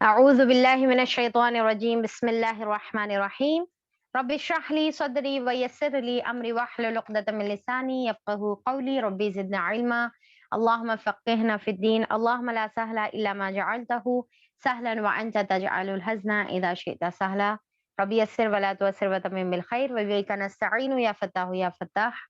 أعوذ بالله من الشيطان الرجيم بسم الله الرحمن الرحيم رب اشرح لي صدري ويسر لي أمري واحلل عقدة من لساني يفقهوا قولي ربي زدنا علما اللهم فقهنا في الدين اللهم لا سهل إلا ما جعلته سهلا وأنت تجعل الحزن إذا شئت سهلا ربي يسر ولا تعسر وتمم بالخير وبك نستعين يا فتاح يا فتاح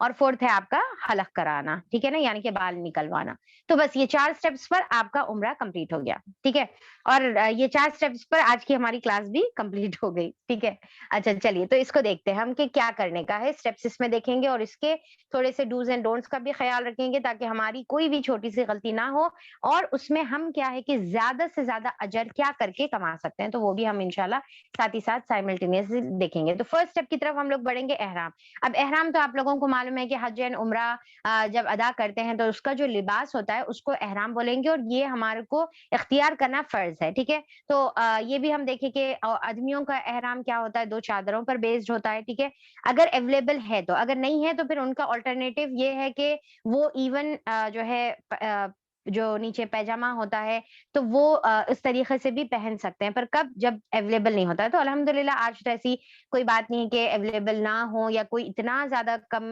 اور فورتھ ہے آپ کا حلق کرانا, ٹھیک ہے نا, یعنی کہ بال نکلوانا. تو بس یہ 4 اسٹیپس پر آپ کا عمرہ کمپلیٹ ہو گیا, ٹھیک ہے. اور یہ 4 اسٹیپس پر آج کی ہماری کلاس بھی کمپلیٹ ہو گئی, ٹھیک ہے. اچھا چلیے, تو اس کو دیکھتے ہیں ہم کہ کیا کرنے کا ہے. اسٹیپس اس میں دیکھیں گے اور اس کے تھوڑے سے ڈوز اینڈ ڈونٹس کا بھی خیال رکھیں گے تاکہ ہماری کوئی بھی چھوٹی سی غلطی نہ ہو, اور اس میں ہم کیا ہے کہ زیادہ سے زیادہ اجر کیا کر کے کما سکتے ہیں, تو وہ بھی ہم انشاءاللہ ساتھ ہی ساتھ سائملٹینیسلی دیکھیں گے. تو فرسٹ اسٹیپ کی طرف ہم لوگ بڑھیں گے, احرام. اب احرام تو آپ لوگوں کو معلوم ہے کہ حج اینڈ عمرہ جب ادا کرتے ہیں تو اس کا جو لباس ہوتا ہے اس کو احرام بولیں گے, اور یہ ہمارے کو اختیار کرنا فرض ہے, ٹھیک ہے. تو یہ بھی ہم دیکھیں کہ آدمیوں کا احرام کیا ہوتا ہے, 2 چادروں پر بیسڈ ہوتا ہے, ٹھیک ہے. اگر اویلیبل ہے تو, اگر نہیں ہے تو پھر ان کا آلٹرنیٹو یہ ہے کہ وہ ایون جو ہے جو نیچے پیجامہ ہوتا ہے تو وہ اس طریقے سے بھی پہن سکتے ہیں, پر کب, جب اویلیبل نہیں ہوتا ہے. تو الحمدللہ آج تو ایسی کوئی بات نہیں کہ اویلیبل نہ ہو یا کوئی اتنا زیادہ کم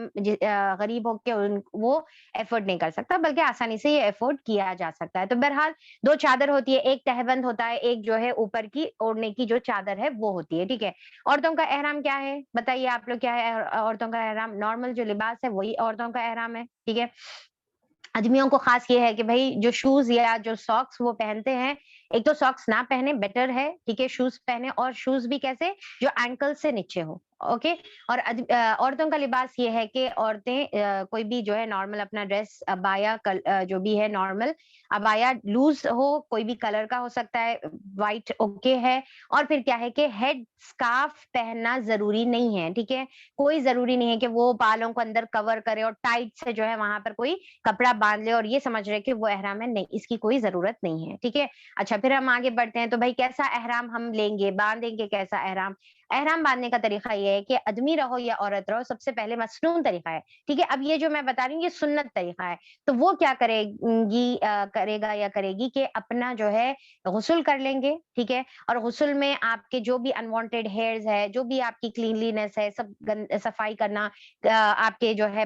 غریب ہو کہ وہ افورڈ نہیں کر سکتا, بلکہ آسانی سے یہ افورڈ کیا جا سکتا ہے. تو بہرحال 2 چادر ہوتی ہے, ایک تہبند ہوتا ہے, ایک جو ہے اوپر کی اوڑھنے کی جو چادر ہے وہ ہوتی ہے, ٹھیک ہے. عورتوں کا احرام کیا ہے بتائیے آپ لوگ, کیا ہے عورتوں کا احرام؟ نارمل جو لباس ہے وہی عورتوں کا احرام ہے, ٹھیک ہے. آدمیوں کو خاص یہ ہے کہ بھائی جو شوز یا جو ساکس وہ پہنتے ہیں, ایک تو ساکس نہ پہنے بیٹر ہے, ٹھیک ہے, شوز پہنے, اور شوز بھی کیسے, جو اینکل سے نیچے ہو, اوکے. اور عورتوں کا لباس یہ ہے کہ عورتیں کوئی بھی جو ہے نارمل اپنا ڈریس, ابایا جو بھی ہے نارمل ابایا لوز ہو, کوئی بھی کلر کا ہو سکتا ہے, وائٹ اوکے ہے. اور پھر کیا ہے کہ ہیڈ اسکارف پہننا ضروری نہیں ہے, ٹھیک ہے. کوئی ضروری نہیں ہے کہ وہ بالوں کو اندر کور کرے اور ٹائٹ سے جو ہے وہاں پر کوئی کپڑا باندھ لے اور یہ سمجھ رہے کہ وہ احرام ہے, نہیں, اس کی کوئی ضرورت نہیں ہے, ٹھیک ہے. اچھا, پھر ہم آگے بڑھتے ہیں. تو بھائی کیسا احرام ہم لیں گے, باندھیں گے کیسا احرام؟ احرام باندھنے کا طریقہ یہ ہے کہ آدمی رہو یا عورت رہو, سب سے پہلے مسنون طریقہ ہے, ٹھیک ہے. اب یہ جو میں بتا رہی ہوں یہ سنت طریقہ ہے. تو وہ کیا کرے گا یا کرے گی کہ اپنا جو ہے غسل کر لیں گے, ٹھیک ہے. اور غسل میں آپ کے جو بھی انوانٹیڈ ہیئرز ہے, جو بھی آپ کی کلینلینس ہے, سب صفائی کرنا, آپ کے جو ہے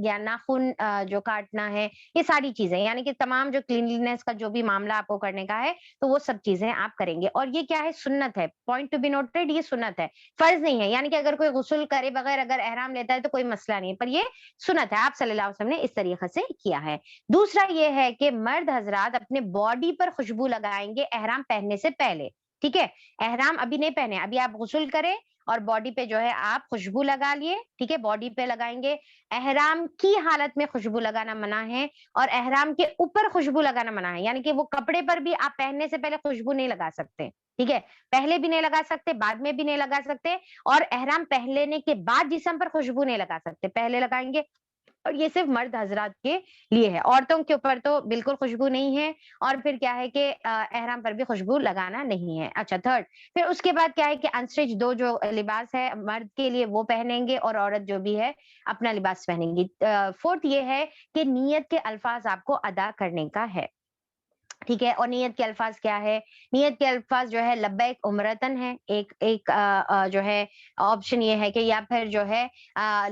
یا ناخن جو کاٹنا ہے, یہ ساری چیزیں, یعنی کہ تمام جو کلینلینس کا جو بھی معاملہ آپ کو کرنے کا ہے تو وہ سب چیزیں آپ کریں گے. اور یہ کیا ہے, سنت ہے, پوائنٹ ٹو بی نوٹڈ, یہ سنت ہے, فرض نہیں ہے. یعنی کہ اگر کوئی غسل کرے بغیر اگر احرام لیتا ہے تو کوئی مسئلہ نہیں ہے, پر یہ سنت ہے, آپ صلی اللہ علیہ وسلم نے اس طریقے سے کیا ہے. دوسرا یہ ہے کہ مرد حضرات اپنے باڈی پر خوشبو لگائیں گے احرام پہننے سے پہلے, ٹھیک ہے. احرام ابھی نہیں پہنے, ابھی آپ غسل کریں اور باڈی پہ جو ہے آپ خوشبو لگا لیے, ٹھیک ہے, باڈی پہ لگائیں گے. احرام کی حالت میں خوشبو لگانا منع ہے, اور احرام کے اوپر خوشبو لگانا منع ہے, یعنی کہ وہ کپڑے پر بھی آپ پہننے سے پہلے خوشبو نہیں لگا سکتے, ٹھیک ہے. پہلے بھی نہیں لگا سکتے, بعد میں بھی نہیں لگا سکتے, اور احرام پہننے کے بعد جسم پر خوشبو نہیں لگا سکتے, پہلے لگائیں گے. اور یہ صرف مرد حضرات کے لیے ہے, عورتوں کے اوپر تو بالکل خوشبو نہیں ہے, اور پھر کیا ہے کہ احرام پر بھی خوشبو لگانا نہیں ہے. اچھا, تھرڈ, پھر اس کے بعد کیا ہے کہ انسٹچ 2 جو لباس ہے مرد کے لیے وہ پہنیں گے, اور عورت جو بھی ہے اپنا لباس پہنیں گی. فورتھ یہ ہے کہ نیت کے الفاظ آپ کو ادا کرنے کا ہے, ٹھیک ہے. اور نیت کے الفاظ کیا ہے؟ نیت کے الفاظ جو ہے لبیک عمرتن ہے, ایک جو ہے آپشن یہ ہے کہ, یا پھر جو ہے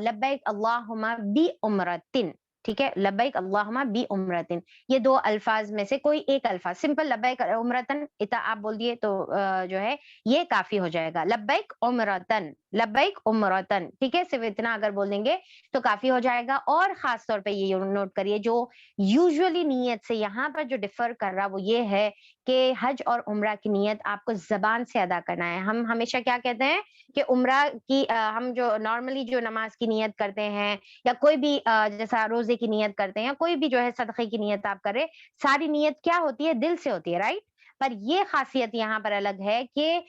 لبیک اللہم بی عمرتن, ٹھیک ہے, لبیک اللہم بی عمرتن. یہ 2 الفاظ میں سے کوئی ایک الفاظ, سمپل لبیک عمرتن اتا آپ بول دیے تو جو ہے یہ کافی ہو جائے گا. لبیک عمرتن, لبیک عمرتن, ٹھیک ہے, صرف اتنا اگر بول دیں گے تو کافی ہو جائے گا. اور خاص طور پہ یہ نوٹ کریے, جو یوزلی نیت سے یہاں پر جو ڈفر کر رہا وہ یہ ہے کہ حج اور عمرہ کی نیت آپ کو زبان سے ادا کرنا ہے. ہم ہمیشہ کیا کہتے ہیں کہ عمرہ کی ہم جو نارملی جو نماز کی نیت کرتے ہیں, یا کوئی بھی جیسا روزے کی نیت کرتے ہیں, یا کوئی بھی جو ہے صدقے کی نیت آپ کرے, ساری نیت کیا ہوتی ہے, دل سے ہوتی ہے, رائٹ. پر یہ خاصیت یہاں پر الگ ہے کہ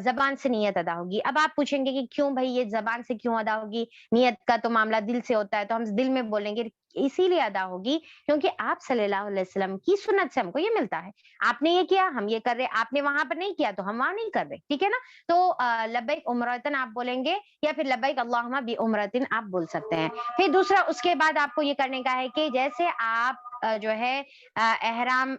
زبان سے نیت ادا ہوگی. اب آپ پوچھیں گے کہ کیوں بھائی یہ زبان سے کیوں ادا ہوگی, نیت کا تو معاملہ دل سے ہوتا ہے, تو ہم دل میں بولیں گے, اسی لیے ادا ہوگی کیونکہ آپ صلی اللہ علیہ وسلم کی سنت سے ہم کو یہ ملتا ہے. آپ نے یہ کیا, ہم یہ کر رہے, آپ نے وہاں پر نہیں کیا تو ہم وہاں نہیں کر رہے, ٹھیک ہے نا. تو لبیک عمرتن آپ بولیں گے, یا پھر لبیک اللہم بی عمرتن آپ بول سکتے ہیں. پھر دوسرا اس کے بعد آپ کو یہ کرنے کا ہے کہ جیسے آپ جو ہے احرام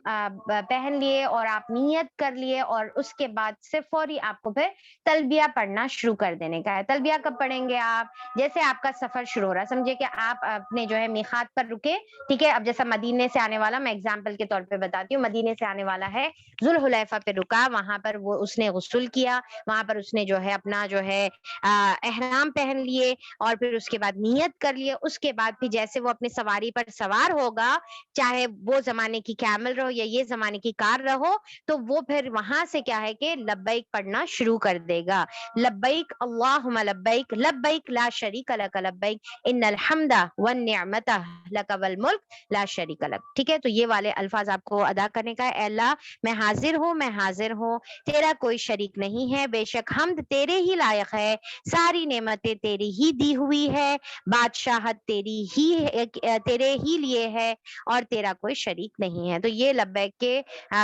پہن لیے اور آپ نیت کر لیے اور اس کے بعد سے فوری آپ کو پھر تلبیہ پڑھنا شروع کر دینے کا ہے. تلبیہ کب پڑھیں گے آپ؟ جیسے آپ کا سفر شروع ہو رہا ہے, سمجھے کہ آپ اپنے جو ہے میقات پر رکے, ٹھیک ہے. اب جیسا مدینے سے آنے والا, میں اگزامپل کے طور پہ بتاتی ہوں, مدینے سے آنے والا ہے, ذوالحلیفہ پہ رکا, وہاں پر وہ اس نے غسل کیا, وہاں پر اس نے جو ہے اپنا جو ہے احرام پہن لیے اور پھر اس کے بعد نیت کر لیے. اس کے بعد پھر جیسے وہ اپنی سواری پر سوار ہوگا, چاہے وہ زمانے کی کیمل رہو یا یہ زمانے کی کار رہو, تو وہ پھر وہاں سے کیا ہے کہ لبیک پڑھنا شروع کر دے گا. لبیک اللہم لبیک لبیک لا شریک لک لبیک ان الحمد والنعمت لک والملک لا شریک لک. ٹھیک ہے, تو یہ والے الفاظ آپ کو ادا کرنے کا ہے. اے اللہ میں حاضر ہوں, میں حاضر ہوں, تیرا کوئی شریک نہیں ہے, بے شک حمد تیرے ہی لائق ہے, ساری نعمتیں تیری ہی دی ہوئی ہے, بادشاہت تیرے ہی لیے ہے اور تیرا کوئی شریک نہیں ہے. تو یہ لبیک کے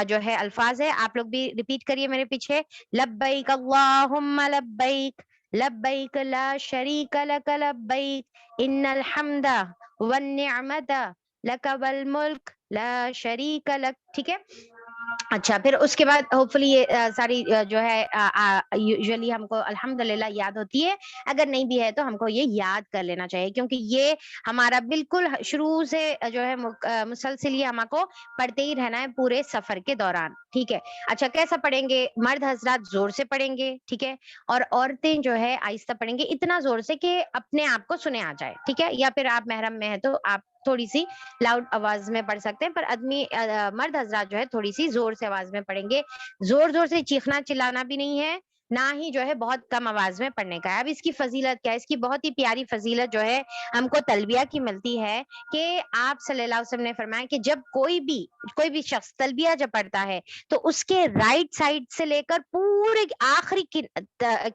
جو ہے الفاظ ہے. آپ لوگ بھی ریپیٹ کریے میرے پیچھے, لبیک اللہم لبیک لبیک لا شریک لک لبیک ان الحمد والنعمت لک والملک لا شریک لک. ٹھیک ہے, اچھا پھر اس کے بعد ہوپ فلی یہ ساری جو ہے یوزلی ہم کو الحمدللہ یاد ہوتی ہے, اگر نہیں بھی ہے تو ہم کو یہ یاد کر لینا چاہیے, کیونکہ یہ ہمارا بالکل شروع سے جو ہے مسلسل یہ ہم کو پڑھتے ہی رہنا ہے پورے سفر کے دوران. ٹھیک ہے, اچھا کیسا پڑھیں گے؟ مرد حضرات زور سے پڑھیں گے, ٹھیک ہے, اور عورتیں جو ہے آہستہ پڑھیں گے, اتنا زور سے کہ اپنے آپ کو سنے آ جائے. ٹھیک ہے, یا پھر آپ محرم میں ہے تو آپ تھوڑی سی لاؤڈ آواز میں پڑھ سکتے ہیں, پر آدمی مرد حضرات جو ہے تھوڑی سی زور سے آواز میں پڑھیں گے. زور زور سے چیخنا چلانا بھی نہیں ہے, نہ ہی جو ہے بہت کم آواز میں پڑھنے کا ہے. اب اس کی فضیلت کیا ہے؟ اس کی بہت ہی پیاری فضیلت جو ہے ہم کو تلبیہ کی ملتی ہے کہ آپ صلی اللہ علیہ وسلم نے فرمایا کہ جب کوئی بھی شخص تلبیہ جب پڑھتا ہے تو اس کے رائٹ سائڈ سے لے کر پورے آخری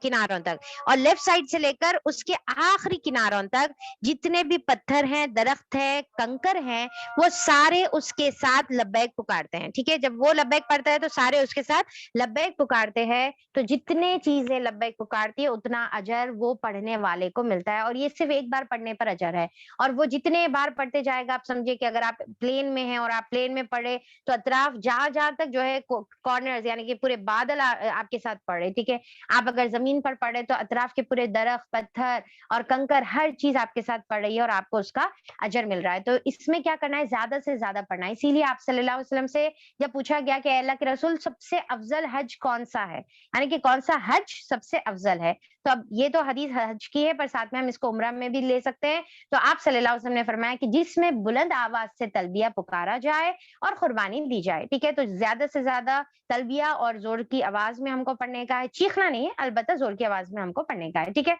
کناروں تک اور لیفٹ سائڈ سے لے کر اس کے آخری کناروں تک جتنے بھی پتھر ہیں, درخت ہے, کنکر ہیں, وہ سارے اس کے ساتھ لبیک پکارتے ہیں. ٹھیک ہے, جب وہ لبیک پڑھتا ہے تو سارے اس کے ساتھ لبیک پکارتے ہیں. تو جتنے چیزیں لبیک پکارتی ہے اتنا اجر وہ پڑھنے والے کو ملتا ہے, اور یہ صرف ایک بار پڑھنے پر اجر ہے. اور وہ جتنے بار پڑھتے جائے گا, آپ سمجھے کہ اگر آپ پلین میں ہیں اور آپ پلین میں پڑھے تو اطراف جہاں تک جو ہے کارنرز یعنی کہ پورے بادل آپ کے ساتھ پڑھے. ٹھیک ہے, آپ اگر زمین پر پڑھے تو اطراف کے پورے درخت, پتھر اور کنکر ہر چیز آپ کے ساتھ پڑھ رہی ہے اور آپ کو اس کا اجر مل رہا ہے. تو اس میں کیا کرنا ہے؟ زیادہ سے زیادہ پڑھنا ہے. اسی لیے آپ صلی اللہ علیہ وسلم سے جب پوچھا گیا کہ اے اللہ کے رسول سب سے افضل حج کون سا ہے, یعنی کہ کون سا حج سب سے افضل ہے, تو اب یہ تو حدیث حج کی ہے, پر ساتھ میں ہم اس کو عمرہ میں بھی لے سکتے ہیں. تو آپ صلی اللہ علیہ وسلم نے فرمایا کہ جس میں بلند آواز سے تلبیہ پکارا جائے اور قربانی دی جائے. ٹھیک ہے, تو زیادہ سے زیادہ تلبیہ اور زور کی آواز میں ہم کو پڑھنے کا ہے, چیخنا نہیں ہے, البتہ زور کی آواز میں ہم کو پڑھنے کا ہے. ٹھیک ہے,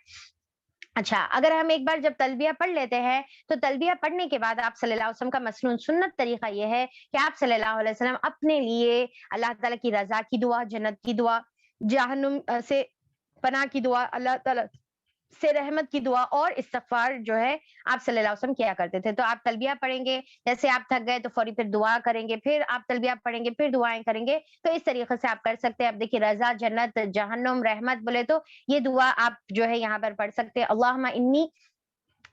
اچھا اگر ہم ایک بار جب تلبیہ پڑھ لیتے ہیں تو تلبیہ پڑھنے کے بعد آپ صلی اللہ علیہ وسلم کا مسنون سنت طریقہ یہ ہے کہ آپ صلی اللہ علیہ وسلم اپنے لیے اللہ تعالیٰ کی رضا کی دعا, جنت کی دعا, جہنم سے پناہ کی دعا, اللہ تعالیٰ سے رحمت کی دعا اور استغفار جو ہے آپ صلی اللہ علیہ وسلم کیا کرتے تھے. تو آپ تلبیہ پڑھیں گے, جیسے آپ تھک گئے تو فوری پھر دعا کریں گے, پھر آپ تلبیہ پڑھیں گے, پھر دعائیں کریں گے. تو اس طریقے سے آپ کر سکتے ہیں. اب دیکھیے, رضا, جنت, جہنم, رحمت بولے تو یہ دعا آپ جو ہے یہاں پر پڑھ سکتے ہیں. اللہم انی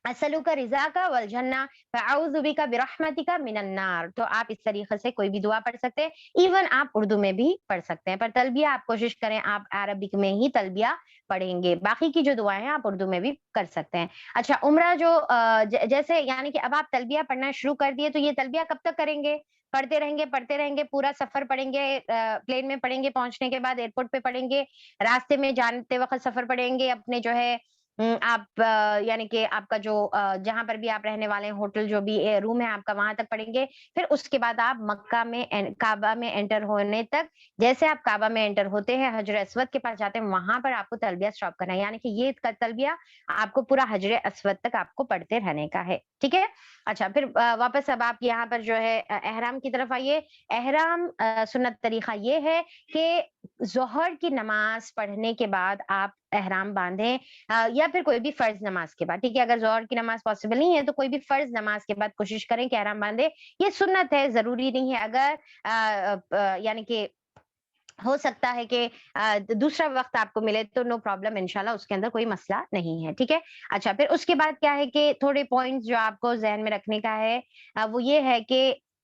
اسلوک رضاک والجنہ فاعوذ بک برحمتک من النار. تو آپ اس طریقے سے کوئی بھی دعا پڑھ سکتے ہیں, ایون آپ اردو میں بھی پڑھ سکتے ہیں, پر تلبیہ آپ کوشش کریں آپ عربک میں ہی تلبیہ پڑھیں گے. باقی کی جو دعائیں ہیں آپ اردو میں بھی کر سکتے ہیں. اچھا, عمرہ جو جیسے یعنی کہ اب آپ تلبیہ پڑھنا شروع کر دیے, تو یہ تلبیہ کب تک کریں گے؟ پڑھتے رہیں گے, پورا سفر پڑھیں گے, پلین میں پڑھیں گے, پہنچنے کے بعد ایئرپورٹ پہ پڑھیں گے, راستے میں جانتے وقت سفر پڑھیں گے, اپنے جو ہے آپ یعنی کہ آپ کا جو جہاں پر بھی آپ رہنے والے ہیں, ہوٹل جو بھی روم ہے آپ کا, وہاں تک پڑھیں گے. پھر اس کے بعد آپ مکہ میں کعبہ میں انٹر ہونے تک, جیسے آپ کعبہ میں انٹر ہوتے ہیں, حجر اسود کے پاس جاتے ہیں, وہاں پر آپ کو تلبیہ اسٹاپ کرنا ہے, یعنی کہ یہ تلبیہ آپ کو پورا حجر اسود تک آپ کو پڑھتے رہنے کا ہے. ٹھیک ہے, اچھا پھر واپس اب آپ یہاں پر جو ہے احرام کی طرف آئیے. احرام سنت طریقہ یہ ہے کہ ظہر کی نماز پڑھنے کے بعد آپ احرام باندھیں, یا پھر کوئی بھی فرض نماز کے بعد. ٹھیک ہے, اگر ظہر کی نماز پاسبل نہیں ہے تو کوئی بھی فرض نماز کے بعد کوشش کریں کہ احرام باندھے. یہ سنت ہے, ضروری نہیں ہے. اگر یعنی کہ ہو سکتا ہے کہ دوسرا وقت آپ کو ملے تو نو پرابلم, انشاءاللہ اس کے اندر کوئی مسئلہ نہیں ہے. ٹھیک ہے, اچھا پھر اس کے بعد کیا ہے کہ تھوڑے پوائنٹس جو آپ کو ذہن میں رکھنے کا ہے وہ یہ ہے کہ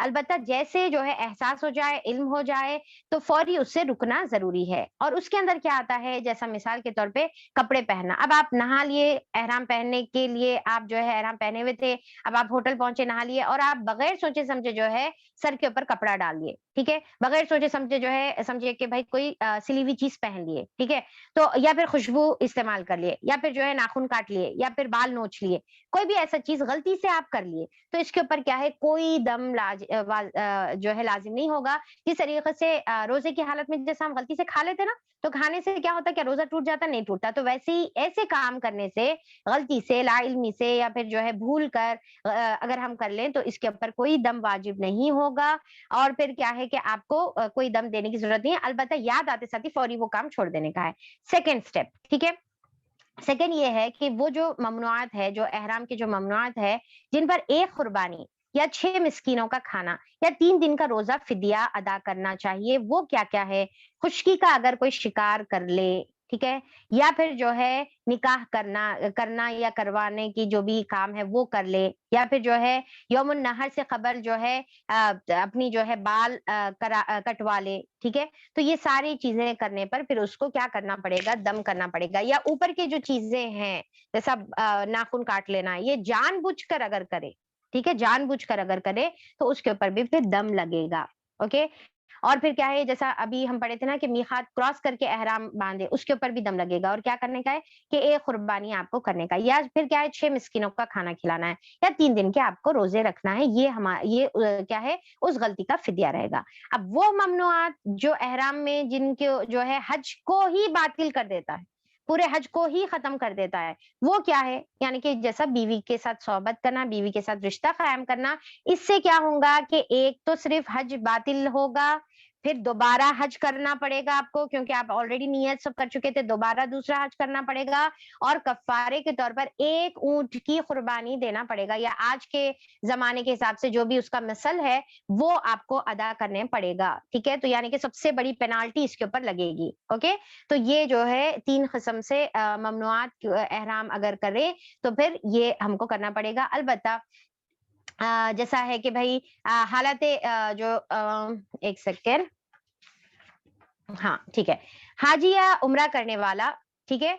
البتہ جیسے جو ہے احساس ہو جائے، علم ہو جائے تو فوری اس سے رکنا ضروری ہے۔ اور اس کے اندر کیا آتا ہے، جیسا مثال کے طور پہ کپڑے پہننا۔ اب آپ نہا لیے، احرام پہننے کے لیے آپ جو ہے احرام پہنے ہوئے تھے، اب آپ ہوٹل پہنچے، نہا لیے اور آپ بغیر سوچے سمجھے جو ہے سر کے اوپر کپڑا ڈال دیے، ٹھیک ہے، بغیر سوچے سمجھے جو ہے سمجھے کہ بھائی کوئی سلی ہوئی چیز پہن لیے، ٹھیک ہے، تو یا پھر خوشبو استعمال کر لیے، یا پھر جو ہے ناخن کاٹ لیے، یا پھر بال نوچ لیے، کوئی بھی ایسا چیز غلطی سے آپ کر لیے، تو اس کے اوپر کیا ہے، کوئی دم جو ہے لازم نہیں ہوگا۔ جس طریقے سے روزے کی حالت میں جیسے ہم غلطی سے کھا لیتے نا، تو کھانے سے کیا ہوتا ہے، کیا روزہ ٹوٹ جاتا؟ نہیں ٹوٹتا۔ تو ویسے ہی ایسے کام کرنے سے، غلطی سے، لا علمی سے، یا پھر جو ہے بھول کر اگر ہم کر لیں تو اس کے اوپر کوئی دم واجب نہیں ہوگا، اور پھر کیا ہے کہ آپ کو کوئی دم دینے کی ضرورت نہیں ہے، البتہ یاد آتے ساتھ ہی فوری وہ کام چھوڑ دینے کا ہے۔ سیکنڈ اسٹیپ، ٹھیک ہے، سیکنڈ یہ ہے کہ وہ جو ممنوعات ہے، جو احرام کی جو ممنوعات ہے، جن پر ایک قربانی یا 6 مسکینوں کا کھانا یا 3 دن کا روزہ فدیہ ادا کرنا چاہیے، وہ کیا کیا ہے؟ خشکی کا اگر کوئی شکار کر لے، ٹھیک ہے، یا پھر جو ہے نکاح کرنا یا کروانے کی جو بھی کام ہے وہ کر لے، یا پھر جو ہے یوم النحر سے قبل جو ہے اپنی جو ہے بال کٹوا لے، ٹھیک ہے، تو یہ ساری چیزیں کرنے پر پھر اس کو کیا کرنا پڑے گا، دم کرنا پڑے گا۔ یا اوپر کی جو چیزیں ہیں جیسا ناخن کاٹ لینا، یہ جان بوجھ کر اگر کرے، ٹھیک ہے، جان بوجھ کر اگر کرے تو اس کے اوپر بھی پھر دم لگے گا، اوکے۔ اور پھر کیا ہے، جیسا ابھی ہم پڑھے تھے نا کہ میقات کراس کر کے احرام باندھے، اس کے اوپر بھی دم لگے گا، اور کیا کرنے کا ہے کہ ایک قربانی آپ کو کرنے کا، یا پھر کیا ہے 6 مسکینوں کا کھانا کھلانا ہے، یا 3 دن کے آپ کو روزے رکھنا ہے، یہ کیا ہے، اس غلطی کا فدیہ رہے گا۔ اب وہ ممنوعات جو احرام میں جن کے جو ہے حج کو ہی باطل کر دیتا ہے، پورے حج کو ہی ختم کر دیتا ہے، وہ کیا ہے، یعنی کہ جیسا بیوی کے ساتھ صحبت کرنا، بیوی کے ساتھ رشتہ قائم کرنا، اس سے کیا ہوگا کہ ایک تو صرف حج باطل ہوگا، پھر دوبارہ حج کرنا پڑے گا آپ کو، کیونکہ آپ آلریڈی نیت سب کر چکے تھے، دوبارہ دوسرا حج کرنا پڑے گا، اور کفارے کے طور پر ایک اونٹ کی قربانی دینا پڑے گا، یا آج کے زمانے کے حساب سے جو بھی اس کا مثل ہے وہ آپ کو ادا کرنے پڑے گا، ٹھیک ہے، تو یعنی کہ سب سے بڑی پینالٹی اس کے اوپر لگے گی، اوکے۔ تو یہ جو ہے 3 قسم سے ممنوعات احرام اگر کرے تو پھر یہ ہم کو کرنا پڑے گا۔ البتہ جیسا ہے کہ بھائی حالت جو ایک سیکنڈ، ہاں ٹھیک ہے، حاجی یا عمرہ کرنے والا، ٹھیک ہے،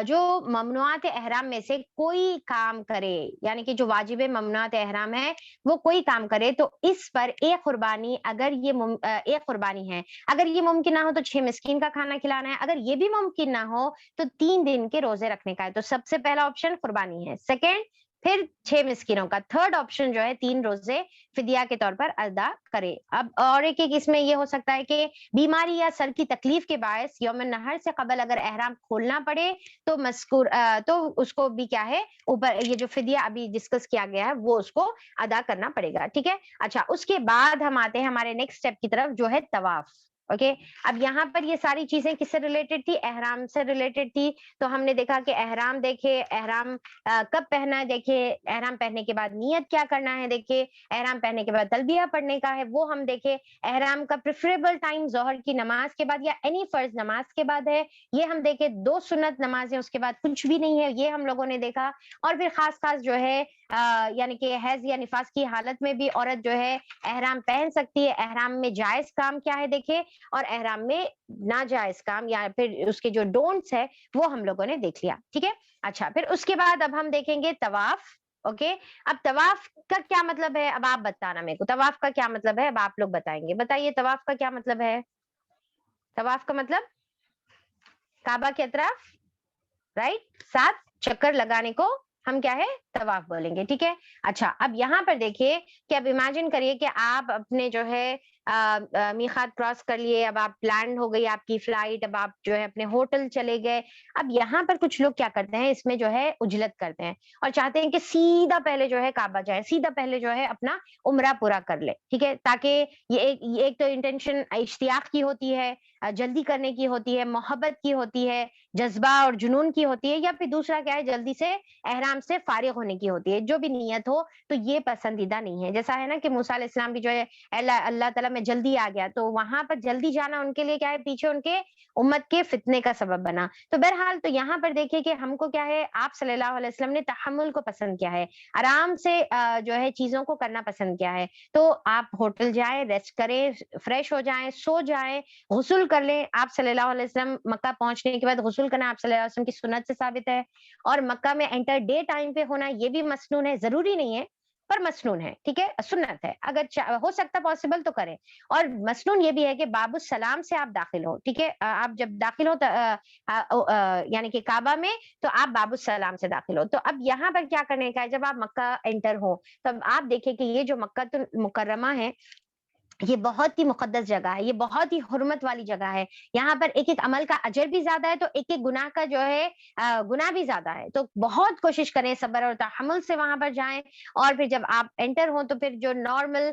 جو ممنوعات احرام میں سے کوئی کام کرے، یعنی کہ جو واجب ممنوعات احرام ہے وہ کوئی کام کرے، تو اس پر ایک قربانی، اگر یہ ایک قربانی ہے، اگر یہ ممکن نہ ہو تو 6 مسکین کا کھانا کھلانا ہے، اگر یہ بھی ممکن نہ ہو تو 3 دن کے روزے رکھنے کا ہے۔ تو سب سے پہلا آپشن قربانی ہے، سیکنڈ پھر 6 مسکینوں کا، تھرڈ آپشن جو ہے 3 روزے فدیہ کے طور پر ادا کرے۔ اب اور ایک اس میں یہ ہو سکتا ہے کہ بیماری یا سر کی تکلیف کے باعث یوم النحر سے قبل اگر احرام کھولنا پڑے تو تو اس کو بھی کیا ہے، اوپر یہ جو فدیہ ابھی ڈسکس کیا گیا ہے وہ اس کو ادا کرنا پڑے گا، ٹھیک ہے۔ اچھا، اس کے بعد ہم آتے ہیں ہمارے نیکسٹ اسٹیپ کی طرف، جو ہے طواف، اوکے۔ اب یہاں پر یہ ساری چیزیں کس سے ریلیٹڈ تھی؟ احرام سے ریلیٹڈ تھی۔ تو ہم نے دیکھا کہ احرام دیکھے، احرام کب پہنا ہے دیکھے، احرام پہننے کے بعد نیت کیا کرنا ہے دیکھے، احرام پہننے کے بعد تلبیہ پڑھنے کا ہے وہ ہم دیکھے، احرام کا پریفریبل ٹائم ظہر کی نماز کے بعد یا اینی فرض نماز کے بعد ہے، یہ ہم دیکھے، 2 سنت نمازیں اس کے بعد کچھ بھی نہیں ہے، یہ ہم لوگوں نے دیکھا۔ اور پھر خاص جو ہے یعنی کہ حیض یا نفاس کی حالت میں بھی عورت جو ہے احرام پہن سکتی ہے، احرام میں جائز کام کیا ہے دیکھے، اور احرام میں ناجائز کام یا پھر اس کے جو ڈونٹس ہے وہ ہم لوگوں نے دیکھ لیا، ٹھیک ہے۔ اچھا، پھر اس کے بعد اب ہم دیکھیں گے طواف، اوکے۔ اب طواف کا کیا مطلب ہے، اب آپ بتانا میرے کو، طواف کا کیا مطلب ہے، اب آپ لوگ بتائیں گے، بتائیے طواف کا کیا مطلب ہے؟ طواف کا مطلب کعبہ کے اطراف، رائٹ، 7 چکر لگانے کو ہم کیا ہے، طواف بولیں گے، ٹھیک ہے۔ اچھا، اب یہاں پر دیکھیے کہ اب امیجن کریے کہ آپ اپنے جو ہے میقات کراس کر لیے، اب آپ لینڈ ہو گئی آپ کی فلائٹ، اب آپ جو ہے اپنے ہوٹل چلے گئے۔ اب یہاں پر کچھ لوگ کیا کرتے ہیں، اس میں جو ہے عجلت کرتے ہیں اور چاہتے ہیں کہ سیدھا پہلے جو ہے کعبہ جائے، سیدھا پہلے جو ہے اپنا عمرہ پورا کر لے، ٹھیک ہے، تاکہ یہ ایک تو انٹینشن اشتیاق کی ہوتی ہے، جلدی کرنے کی ہوتی ہے، محبت کی ہوتی ہے، جذبہ اور جنون کی ہوتی ہے، یا پھر دوسرا کیا ہے، جلدی سے احرام سے فارغ ہونے کی ہوتی ہے، جو بھی نیت ہو، تو یہ پسندیدہ نہیں ہے۔ جیسا ہے نا کہ موسیٰ علیہ السلام بھی جو ہے اللہ تعالیٰ میں جلدی آ گیا، تو وہاں پر جلدی جانا ان کے لیے کیا ہے، پیچھے ان کے امت کے فتنے کا سبب بنا۔ تو بہرحال تو یہاں پر دیکھیے کہ ہم کو کیا ہے، آپ صلی اللہ علیہ وسلم نے تحمل کو پسند کیا ہے، آرام سے جو ہے چیزوں کو کرنا پسند کیا ہے۔ تو آپ ہوٹل جائیں، ریسٹ کریں، فریش ہو جائیں، سو جائیں، غسل کر لیں۔ آپ صلی اللہ علیہ وسلم مکہ پہنچنے کے بعد غسل کرنا آپ صلی اللہ علیہ وسلم کی سنت سے ثابت ہے، اور مکہ میں انٹر ڈے ٹائم پہ ہونا یہ بھی مسنون ہے، ضروری نہیں ہے پر مسنون ہے، ٹھیک ہے، سنت ہے، اگر ہو سکتا پاسبل تو کریں۔ اور مسنون یہ بھی ہے کہ باب السلام سے آپ داخل ہو، ٹھیک ہے، آپ جب داخل ہو یعنی کہ کعبہ میں، تو آپ باب السلام سے داخل ہو۔ تو اب یہاں پر کیا کرنے کا ہے، جب آپ مکہ انٹر ہو، تب آپ دیکھیں کہ یہ جو مکہ المکرمہ ہے، یہ بہت ہی مقدس جگہ ہے، یہ بہت ہی حرمت والی جگہ ہے۔ یہاں پر ایک ایک عمل کا اجر بھی زیادہ ہے، تو ایک ایک گناہ کا جو ہے گناہ بھی زیادہ ہے۔ تو بہت کوشش کریں، صبر اور تحمل سے وہاں پر جائیں، اور پھر جب آپ انٹر ہوں تو پھر جو نارمل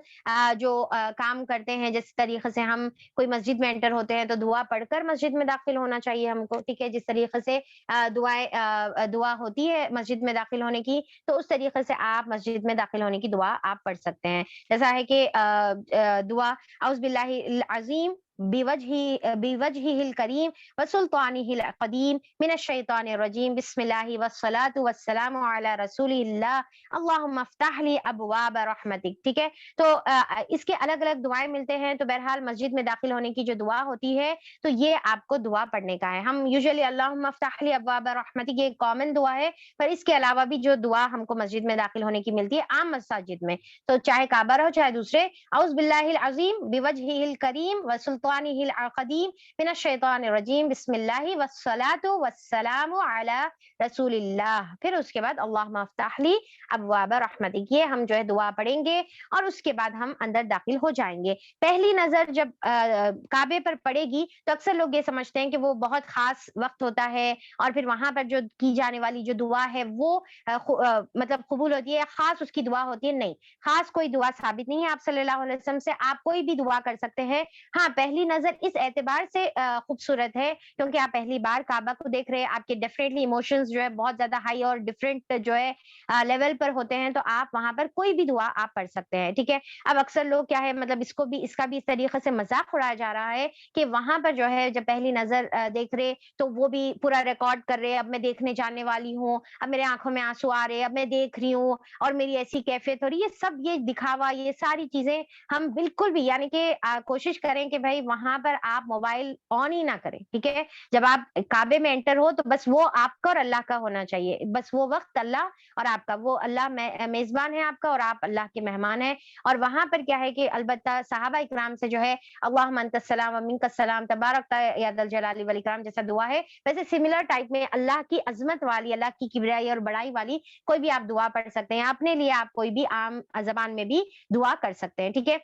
جو کام کرتے ہیں، جس طریقے سے ہم کوئی مسجد میں انٹر ہوتے ہیں تو دعا پڑھ کر مسجد میں داخل ہونا چاہیے ہم کو، ٹھیک ہے، جس طریقے سے دعا ہوتی ہے مسجد میں داخل ہونے کی، تو اس طریقے سے آپ مسجد میں داخل ہونے کی دعا آپ پڑھ سکتے ہیں۔ جیسا ہے کہ دعا اعوذ باللہ العظیم بوجہہ الکریم وسلطانہ القدیم من الشیطان الرجیم بسم اللہ والصلاة والسلام علی رسول اللہ اللہم افتح لی ابواب رحمتک، ٹھیک ہے۔ تو اس کے الگ الگ دعائیں ملتے ہیں، تو بہرحال مسجد میں داخل ہونے کی جو دعا ہوتی ہے، تو یہ آپ کو دعا پڑھنے کا ہے۔ ہم یوزلی اللہم افتح لی ابواب رحمتک یہ کامن دعا ہے، پر اس کے علاوہ بھی جو دعا ہم کو مسجد میں داخل ہونے کی ملتی ہے عام مساجد میں، تو چاہے کعبہ رہو چاہے دوسرے، اعوذ باللہ العظیم بوجہہ الکریم وسلطانہ القدیم من الشیطان الرجیم بسم اللہ والصلاة والسلام علی رسول اللہ، پھر اس کے بعد اللہم افتح لی ابواب رحمتک، یہ ہم جو ہے دعا پڑھیں گے، اور اس کے بعد ہم اندر داخل ہو جائیں گے۔ پہلی نظر جب کعبے پر پڑے گی تو اکثر لوگ یہ سمجھتے ہیں کہ وہ بہت خاص وقت ہوتا ہے، اور پھر وہاں پر جو کی جانے والی جو دعا ہے وہ مطلب قبول ہوتی ہے، خاص اس کی دعا ہوتی ہے، نہیں، خاص کوئی دعا ثابت نہیں ہے آپ صلی اللہ علیہ وسلم سے، آپ کوئی بھی دعا کر سکتے ہیں۔ ہاں، پہلی نظر اس اعتبار سے خوبصورت ہے کیونکہ آپ پہلی بار کعبہ کو دیکھ رہے ہیں، آپ کے ڈیفینیٹلی ایموشنز جو ہے بہت زیادہ ہائی اور ڈفرینٹ جو ہے لیول پر ہوتے ہیں، تو آپ وہاں پر کوئی بھی دعا آپ پڑھ سکتے ہیں، ٹھیک ہے۔ اب اکثر لوگ کیا ہے، مطلب اس کا بھی اس طریقے سے مذاق اڑایا جا رہا ہے کہ وہاں پر جو ہے جب پہلی نظر دیکھ رہے تو وہ بھی پورا ریکارڈ کر رہے، اب میں دیکھنے جانے والی ہوں، اب میرے آنکھوں میں آنسو آ رہے، اب میں دیکھ رہی ہوں اور میری ایسی کیفیت ہو رہی ہے، یہ سب یہ دکھاوا، یہ ساری چیزیں ہم بالکل بھی یعنی کہ کوشش کریں کہ بھائی وہاں پر آپ موبائل آن ہی نہ کریں، ٹھیک ہے۔ جب آپ کعبے میں انٹر ہو تو بس وہ آپ کا اور اللہ کا ہونا چاہیے، بس وہ وقت اللہ اور آپ کا، وہ اللہ میزبان ہے آپ کا اور آپ اللہ کے مہمان ہیں۔ اور وہاں پر کیا ہے کہ البتہ صحابہ اکرام سے جو ہے اللہم انت السلام و منک السلام تبارک یا ذا الجلال والاکرام جیسا دعا ہے، ویسے سملر ٹائپ میں اللہ کی عظمت والی، اللہ کی کبریائی اور بڑائی والی کوئی بھی آپ دعا پڑھ سکتے ہیں، اپنے لیے آپ کوئی بھی عام زبان میں بھی دعا کر سکتے ہیں، ٹھیک ہے۔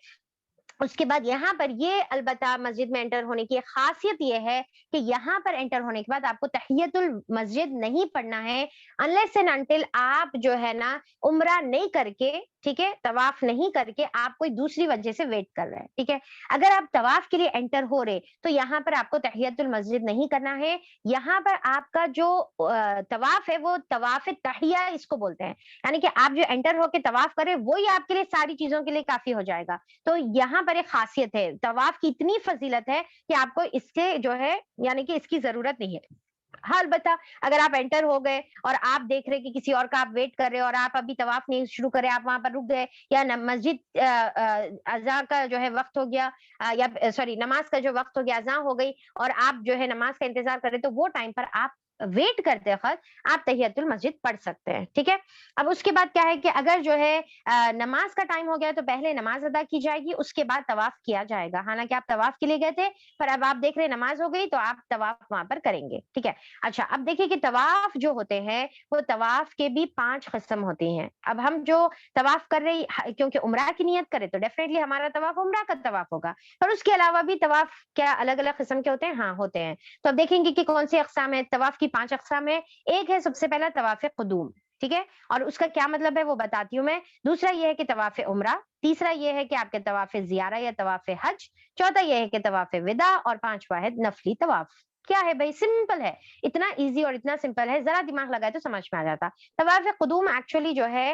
اس کے بعد یہاں پر یہ البتہ مسجد میں انٹر ہونے کی خاصیت یہ ہے کہ یہاں پر انٹر ہونے کے بعد آپ کو تحیت المسجد نہیں پڑھنا ہے unless and until آپ جو ہے نا عمرہ نہیں کر کے، ٹھیک ہے، طواف نہیں کر کے آپ کوئی دوسری وجہ سے ویٹ کر رہے ہیں، ٹھیک ہے۔ اگر آپ طواف کے لیے انٹر ہو رہے تو یہاں پر آپ کو تحیت المسجد نہیں کرنا ہے، یہاں پر آپ کا جو طواف ہے وہ طواف تحیہ اس کو بولتے ہیں، یعنی کہ آپ جو انٹر ہو کے طواف کرے وہی آپ کے لیے ساری چیزوں کے لیے کافی ہو جائے گا۔ تو یہاں پر ایک خاصیت ہے، طواف کی اتنی فضیلت ہے کہ آپ کو اس سے جو ہے یعنی کہ اس کی ضرورت نہیں ہے۔ ہاں البتہ اگر آپ انٹر ہو گئے اور آپ دیکھ رہے کہ کسی اور کا آپ ویٹ کر رہے اور آپ ابھی طواف نہیں شروع کرے، آپ وہاں پر رک گئے، یا مسجد اذان کا جو ہے وقت ہو گیا، یا سوری نماز کا جو وقت ہو گیا، اذان ہو گئی اور آپ جو ہے نماز کا انتظار کر رہے، تو وہ ٹائم پر آپ ویٹ کرتے وقت آپ تحیت المسجد پڑھ سکتے ہیں، ٹھیک ہے۔ اب اس کے بعد کیا ہے کہ اگر جو ہے نماز کا ٹائم ہو گیا تو پہلے نماز ادا کی جائے گی، اس کے بعد طواف کیا جائے گا، حالانکہ آپ طواف کے لیے گئے تھے پر اب آپ دیکھ رہے نماز ہو گئی تو آپ طواف وہاں پر کریں گے، ٹھیک ہے۔ اچھا، اب دیکھیے کہ طواف جو ہوتے ہیں وہ طواف کے بھی 5 قسم ہوتی ہیں۔ اب ہم جو طواف کر رہے کیونکہ عمرہ کی نیت کرے تو ڈیفینیٹلی ہمارا طواف عمرہ کا طواف ہوگا، اور اس کے علاوہ بھی طواف کیا الگ الگ قسم کے ہوتے ہیں؟ ہاں ہوتے ہیں۔ تو اب دیکھیں گے کہ کون سی اقسام ہے۔ طواف کی 5 اقسام ہے۔ ایک ہے سب سے پہلا طواف قدوم، ٹھیک ہے، اور اس کا کیا مطلب ہے وہ بتاتی ہوں میں۔ دوسرا یہ ہے کہ طواف عمرہ، تیسرا یہ ہے کہ آپ کے طواف زیارہ یا طواف حج، چوتھا یہ ہے کہ طواف وداع، اور 5واں ہے نفلی طواف۔ کیا ہے بھائی؟ سمپل ہے، اتنا ایزی اور اتنا سمپل ہے، ذرا دماغ لگائے تو سمجھ میں آ جاتا۔ طواف قدوم ایکچولی جو ہے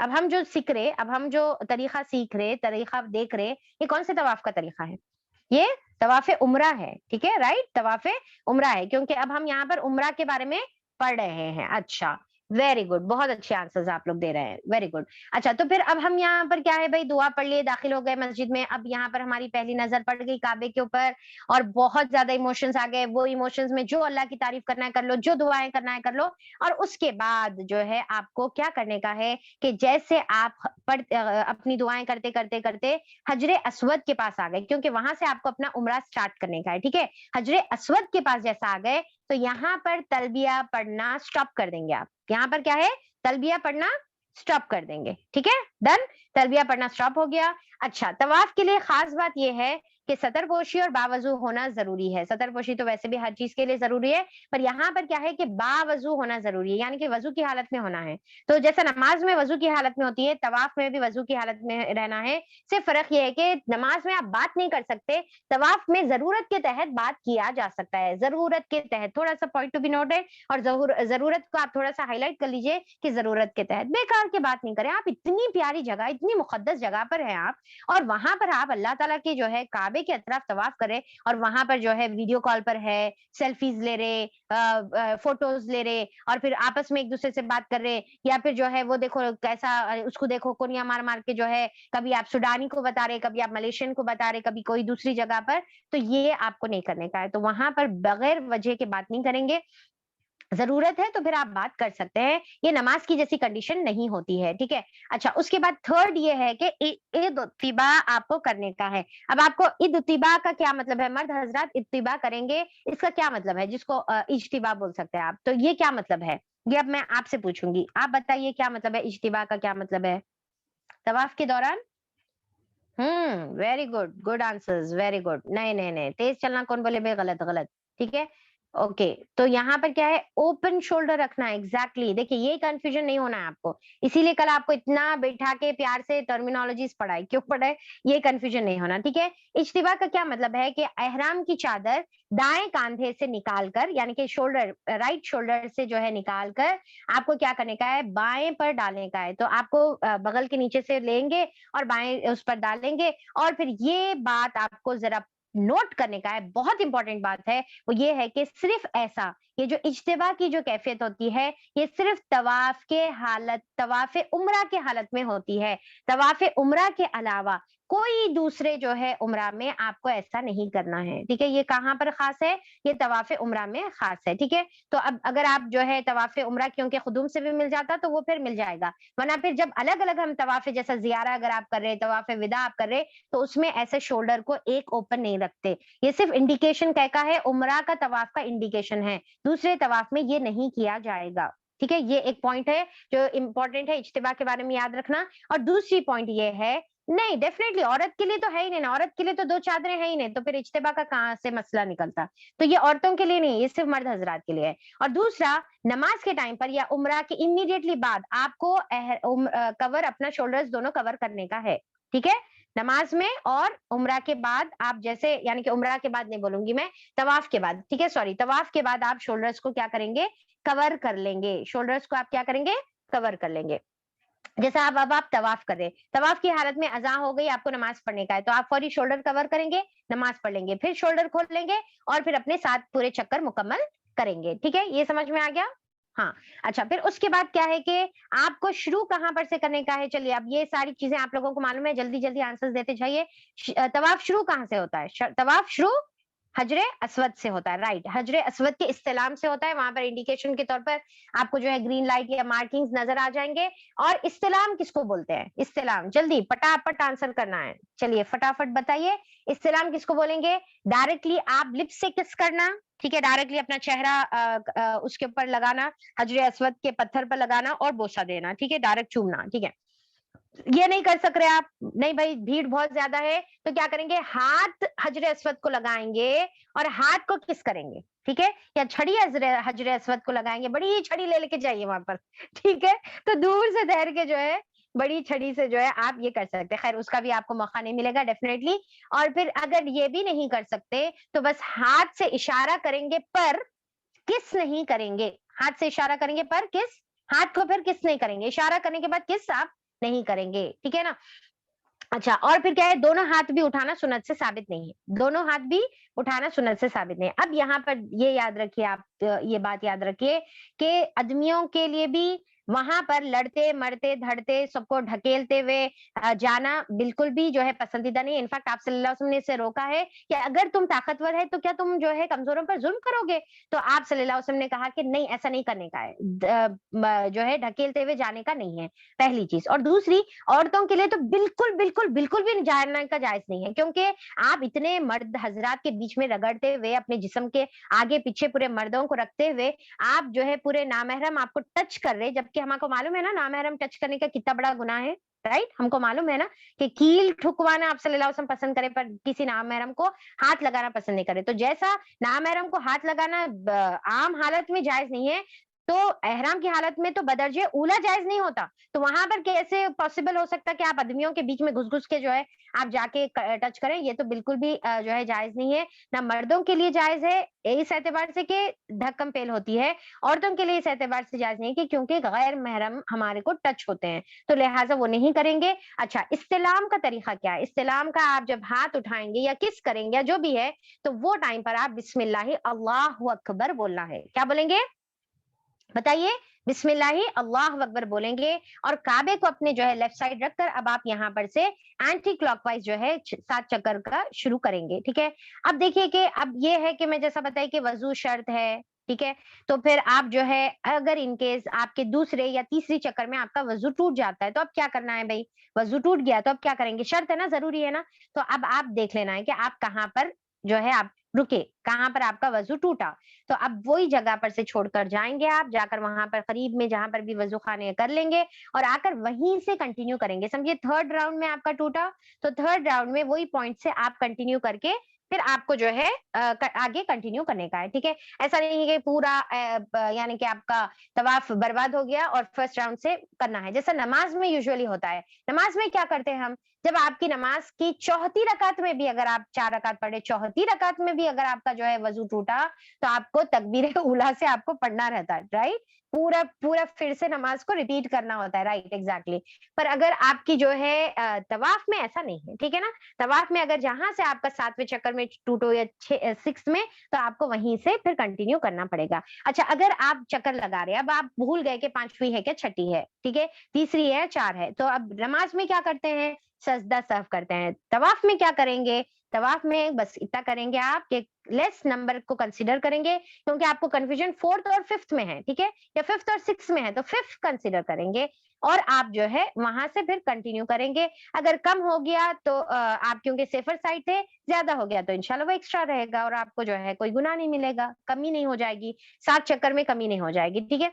اب ہم جو سیکھ رہے، اب ہم جو طریقہ سیکھ رہے، طریقہ دیکھ رہے، یہ کون سے طواف کا طریقہ ہے؟ یہ طواف عمرہ ہے، ٹھیک ہے، رائٹ، طواف عمرہ ہے، کیونکہ اب ہم یہاں پر عمرہ کے بارے میں پڑھ رہے ہیں. اچھا، ویری گڈ، بہت اچھے آنسرز آپ لوگ دے رہے ہیں، ویری گڈ. اچھا، تو پھر اب ہم یہاں پر کیا ہے بھائی، دعا پڑھ لیے، داخل ہو گئے مسجد میں. اب یہاں پر ہماری پہلی نظر پڑ گئی کعبے کے اوپر، اور بہت زیادہ ایموشنز آ گئے. وہ ایموشنز میں جو اللہ کی تعریف کرنا ہے کر لو، جو دعائیں کرنا ہے کر لو. اور اس کے بعد جو ہے آپ کو کیا کرنے کا ہے کہ جیسے آپ اپنی دعائیں کرتے کرتے کرتے حجر اسود کے پاس آ گئے، کیونکہ وہاں سے آپ کو اپنا عمرہ سٹارٹ کرنے کا ہے، ٹھیک ہے. حجر اسود کے پاس جیسا آ گئے تو یہاں پر تلبیہ پڑھنا سٹاپ کر دیں گے آپ. یہاں پر کیا ہے، تلبیہ پڑھنا سٹاپ کر دیں گے، ٹھیک ہے، ڈن. تلبیہ پڑھنا سٹاپ ہو گیا. اچھا، طواف کے لیے خاص بات یہ ہے کہ سطر پوشی اور باوضو ہونا ضروری ہے. سطر پوشی تو ویسے بھی ہر چیز کے لیے ضروری ہے، پر یہاں پر کیا ہے کہ باوضو ہونا ضروری ہے، یعنی کہ وضو کی حالت میں ہونا ہے. تو جیسا نماز میں وضو کی حالت میں ہوتی ہے، طواف میں بھی وضو کی حالت میں رہنا ہے. صرف فرق یہ ہے کہ نماز میں آپ بات نہیں کر سکتے، طواف میں ضرورت کے تحت بات کیا جا سکتا ہے. ضرورت کے تحت، تھوڑا سا پوائنٹ ٹو بی نوٹڈ. اور ضرورت کو آپ تھوڑا سا ہائی لائٹ کر لیجئے کہ ضرورت کے تحت بیکار کی بات نہیں کریں. آپ اتنی پیاری جگہ، اتنی مقدس جگہ پر ہیں آپ، اور وہاں پر آپ اللہ تعالیٰ کی جو ہے کعبے کے اطراف طواف کریں، اور وہاں پر جو ہے ویڈیو کال پر ہے، سیلفیز لے رہے، فوٹوز لے رہے، اور پھر آپس میں ایک دوسرے سے بات کر رہے، یا پھر جو ہے وہ دیکھو کیسا، اس کو دیکھو کونیا مار مار کے جو ہے کبھی آپ سوڈانی کو بتا رہے، کبھی آپ ملیشین کو بتا رہے، کبھی کوئی دوسری جگہ پر. تو یہ آپ کو نہیں کرنے کا ہے. تو وہاں پر بغیر وجہ کے بات نہیں کریں گے. ضرورت ہے تو پھر آپ بات کر سکتے ہیں، یہ نماز کی جیسی کنڈیشن نہیں ہوتی ہے، ٹھیک ہے. اچھا، اس کے بعد تھرڈ یہ ہے کہ عید اتباع آپ کو کرنے کا ہے. اب آپ کو عید اتباع کا کیا مطلب ہے؟ مرد حضرات اتباع کریں گے، اس کا کیا مطلب ہے؟ جس کو اجتباع بول سکتے ہیں آپ. تو یہ کیا مطلب ہے، یہ اب میں آپ سے پوچھوں گی. آپ بتائیے کیا مطلب ہے، اجتباع کا کیا مطلب ہے طواف کے دوران؟ Very good, good answers, very good. نہیں نہیں نہیں، تیز چلنا کون بولے بھائی، غلط غلط، ٹھیک ہے. اوکے، تو یہاں پر کیا ہے، اوپن شولڈر رکھنا ہے. ایگزیکٹلی، دیکھیے یہ کنفیوژن نہیں ہونا ہے آپ کو، اسی لیے کل آپ کو اتنا بیٹھا کے پیار سے ٹرمینالوجیز پڑھائی، کیوں پڑھائے، یہ کنفیوژن نہیں ہونا، ٹھیک ہے. اجتباع کا کیا مطلب ہے کہ احرام کی چادر دائیں کاندھے سے نکال کر، یعنی کہ شولڈر، رائٹ شولڈر سے جو ہے نکال کر آپ کو کیا کرنے کا ہے، بائیں پر ڈالنے کا ہے. تو آپ کو بغل کے نیچے سے لیں گے اور بائیں اس پر ڈالیں گے. اور پھر یہ بات آپ کو ذرا نوٹ کرنے کا ہے، بہت امپورٹنٹ بات ہے، وہ یہ ہے کہ صرف ایسا، یہ جو اجتباع کی جو کیفیت ہوتی ہے، یہ صرف طواف کے حالت، طواف عمرہ کے حالت میں ہوتی ہے. طواف عمرہ کے علاوہ کوئی دوسرے جو ہے عمرہ میں آپ کو ایسا نہیں کرنا ہے، ٹھیک ہے. یہ کہاں پر خاص ہے؟ یہ طواف عمرہ میں خاص ہے، ٹھیک ہے. تو اب اگر آپ جو ہے طواف عمرہ کیونکہ خدوم سے بھی مل جاتا تو وہ پھر مل جائے گا، ورنہ پھر جب الگ الگ ہم طواف جیسا زیارہ اگر آپ کر رہے، طواف وداع آپ کر رہے، تو اس میں ایسے شولڈر کو ایک اوپن نہیں رکھتے. یہ صرف انڈیکیشن کا ہے، عمرہ کا طواف کا انڈیکیشن ہے، دوسرے طواف میں یہ نہیں کیا جائے گا، ٹھیک ہے. یہ ایک پوائنٹ ہے جو امپورٹنٹ ہے اجتباع کے بارے میں یاد رکھنا. اور دوسری پوائنٹ یہ ہے، نہیں ڈیفینیٹلی عورت کے لیے تو ہے ہی نہیں نا، عورت کے لیے تو دو چادریں ہیں ہی نہیں، تو پھر اجتباع کا کہاں سے مسئلہ نکلتا. تو یہ عورتوں کے لیے نہیں، یہ صرف مرد حضرات کے لیے ہے. اور دوسرا، نماز کے ٹائم پر یا عمرہ کے امیڈیٹلی بعد آپ کو کور، اپنا شولڈرز دونوں کور کرنے کا ہے، ٹھیک ہے. نماز میں اور عمرہ کے بعد آپ جیسے، یعنی کہ عمرہ کے بعد نہیں بولوں گی میں، طواف کے بعد، ٹھیک ہے، سوری، طواف کے بعد آپ شولڈرز کو کیا کریں گے، کور کر لیں گے. شولڈرز کو آپ کیا کریں گے، کور کر لیں گے. جیسا اب آپ طواف کر رہے، طواف کی حالت میں اذان ہو گئی، آپ کو نماز پڑھنے کا ہے، تو آپ فوری شولڈر کور کریں گے، نماز پڑھ لیں گے، پھر شولڈر کھول لیں گے، اور پھر اپنے ساتھ پورے چکر مکمل کریں گے، ٹھیک ہے. یہ سمجھ میں آ گیا؟ ہاں. اچھا، پھر اس کے بعد کیا ہے کہ آپ کو شروع کہاں پر سے کرنے کا ہے. چلیے اب یہ ساری چیزیں آپ لوگوں کو معلوم ہے، جلدی جلدی آنسر دیتے جائیے. طواف شروع کہاں سے ہوتا ہے؟ طواف شروع حجر اسود سے ہوتا ہے، رائٹ. حجر اسود کے استلام سے ہوتا ہے، وہاں پر انڈیکیشن کے طور پر آپ کو جو ہے گرین لائٹ یا مارکنگز نظر آ جائیں گے. اور استلام کس کو بولتے ہیں؟ استلام، جلدی پٹافٹ آنسر کرنا ہے، چلیے فٹافٹ بتائیے. استلام کس کو بولیں گے؟ ڈائریکٹلی آپ لپ سے کس کرنا، ٹھیک ہے، ڈائریکٹلی اپنا چہرہ اس کے اوپر لگانا، حجر اسود کے پتھر پر لگانا اور بوسہ دینا، ٹھیک ہے، ڈائریکٹ چومنا، ٹھیک ہے. یہ نہیں کر سک رہے آپ، نہیں بھائی بھیڑ بہت زیادہ ہے، تو کیا کریں گے، ہاتھ حجر اسود کو لگائیں گے اور ہاتھ کو کس کریں گے، ٹھیک ہے. یا چھڑی حجر اسود کو لگائیں گے، بڑی چھڑی لے کے جائیے وہاں پر، ٹھیک ہے. تو دور سے دھیر کے جو ہے بڑی چھڑی سے جو ہے آپ یہ کر سکتے ہیں. خیر اس کا بھی آپ کو موقع نہیں ملے گا ڈیفینیٹلی. اور پھر اگر یہ بھی نہیں کر سکتے تو بس ہاتھ سے اشارہ کریں گے، پر کس نہیں کریں گے. ہاتھ سے اشارہ کریں گے پر کس، ہاتھ کو پھر کس نہیں کریں گے، اشارہ کرنے کے بعد کس آپ نہیں کریں گے, ٹھیک ہے نا. اچھا, اور پھر کیا ہے, دونوں ہاتھ بھی اٹھانا سنت سے ثابت نہیں ہے, دونوں ہاتھ بھی اٹھانا سنت سے ثابت نہیں ہے. اب یہاں پر یہ یاد رکھیے آپ, یہ بات یاد رکھیے کہ آدمیوں کے لیے بھی وہاں پر لڑتے مرتے دھڑتے سب کو ڈھکیلتے ہوئے جانا بالکل بھی جو ہے پسندیدہ نہیں ہے. انفیکٹ آپ صلی اللہ علیہ وسلم نے اسے روکا ہے کہ اگر تم طاقتور ہے تو کیا تم جو ہے کمزوروں پر ظلم کرو گے. تو آپ صلی اللہ علیہ وسلم نے کہا کہ نہیں, ایسا نہیں کرنے کا ہے, جو ہے ڈھکیلتے ہوئے جانے کا نہیں ہے, پہلی چیز. اور دوسری, عورتوں کے لیے تو بالکل بالکل بالکل بھی جانا کا جائز نہیں ہے, کیونکہ آپ اتنے مرد حضرات کے بیچ میں رگڑتے ہوئے اپنے جسم کے آگے پیچھے پورے مردوں کو رکھتے ہوئے آپ جو ہے پورے نامحرم آپ کو ٹچ کر رہے, جبکہ ہم کو معلوم ہے نا نامحرم ٹچ کرنے کا کتنا بڑا گناہ ہے, رائٹ. ہم کو معلوم ہے نا کہ کیل ٹھکوانا آپ صلی اللہ علیہ وسلم پسند کرے پر کسی نامحرم کو ہاتھ لگانا پسند نہیں کرے. تو جیسا نامحرم کو ہاتھ لگانا عام حالت میں جائز نہیں ہے, تو احرام کی حالت میں تو بدرجے اولا جائز نہیں ہوتا. تو وہاں پر کیسے پاسبل ہو سکتا کہ آپ آدمیوں کے بیچ میں گھس گھس کے جو ہے آپ جا کے ٹچ کریں, یہ تو بالکل بھی جو ہے جائز نہیں ہے. نہ مردوں کے لیے جائز ہے اس اعتبار سے کہ دھکم پیل ہوتی ہے, عورتوں کے لیے اس اعتبار سے جائز نہیں کہ کیونکہ غیر محرم ہمارے کو ٹچ ہوتے ہیں, تو لہٰذا وہ نہیں کریں گے. اچھا, استلام کا طریقہ کیا ہے؟ استلام کا آپ جب ہاتھ اٹھائیں گے یا کس کریں گے یا جو بھی ہے, تو وہ ٹائم پر آپ بسم اللہ اللہ اکبر بولنا ہے. کیا بولیں گے بتائیے؟ بسم اللہ اللہ اکبر بولیں گے, اور کعبے کو اپنے جو ہے لیفٹ سائڈ رکھ کر اب آپ یہاں پر سے اینٹی کلاک وائز جو ہے 7 چکر کا شروع کریں گے, ٹھیک ہے. اب دیکھیے کہ اب یہ ہے کہ میں جیسا بتائی کہ وضو شرط ہے, ٹھیک ہے. تو پھر آپ جو ہے اگر ان کیس آپ کے دوسرے یا تیسری چکر میں آپ کا وضو ٹوٹ جاتا ہے, تو اب کیا کرنا ہے بھائی, وضو ٹوٹ گیا تو اب کیا کریں گے, شرط ہے نا, ضروری ہے نا. تو اب آپ دیکھ لینا ہے کہ آپ کہاں پر جو ہے آپ رکے, کہاں پر آپ کا وضو ٹوٹا. تو اب وہی جگہ پر سے چھوڑ کر جائیں گے, آپ جا کر وہاں پر قریب میں جہاں پر بھی وضو خانے کر لیں گے, اور آ کر وہیں سے کنٹینیو کریں گے. سمجھیے تھرڈ راؤنڈ میں آپ کا ٹوٹا, تو تھرڈ راؤنڈ میں وہی پوائنٹ سے آپ کنٹینیو کر کے پھر آپ کو جو ہے آگے کنٹینیو کرنے کا ہے, ٹھیک ہے. ایسا نہیں ہے کہ پورا یعنی کہ آپ کا طواف برباد ہو گیا اور فرسٹ راؤنڈ سے کرنا ہے, جیسا نماز میں یوزلی ہوتا ہے. نماز میں کیا کرتے ہیں ہم, جب آپ کی نماز کی چوتھی رکعت میں بھی, اگر آپ 4 رکعت پڑھے, چوتھی رکعت میں بھی اگر آپ کا جو ہے وضو ٹوٹا, تو آپ کو تکبیر اولا سے آپ کو پڑھنا رہتا ہے, رائٹ. پورا پورا پھر سے نماز کو ریپیٹ کرنا ہوتا ہے, رائٹ, ایگزیکٹلی. پر اگر آپ کی جو ہے طواف میں ایسا نہیں ہے, ٹھیک ہے نا. طواف میں اگر جہاں سے آپ کا 7ویں چکر میں ٹوٹو یا 6 میں, تو آپ کو وہیں سے پھر کنٹینیو کرنا پڑے گا. اچھا, اگر آپ چکر لگا رہے ہیں, اب آپ بھول گئے کہ 5ویں ہے کہ 6ٹھی ہے, ٹھیک ہے, تیسری ہے 4 ہے, تو اب نماز میں کیا کرتے ہیں, سجدہ سہو کرتے ہیں. طواف میں کیا کریں گے, طواف میں بس اتنا کریں گے آپ کہ لیس نمبر کو کنسیڈر کریں گے, کیونکہ آپ کو کنفیوژن 4th اور 5th میں ہے, ٹھیک ہے, یا 5th اور 6th میں ہے, تو 5th کنسیڈر کریں گے, اور آپ جو ہے وہاں سے پھر کنٹینیو کریں گے. اگر کم ہو گیا تو آپ کیونکہ سیفر سائڈ تھے, زیادہ ہو گیا تو انشاءاللہ وہ ایکسٹرا رہے گا, اور آپ کو جو ہے کوئی گناہ نہیں ملے گا, کمی نہیں ہو جائے گی, 7 چکر میں کمی نہیں ہو جائے گی, ٹھیک ہے.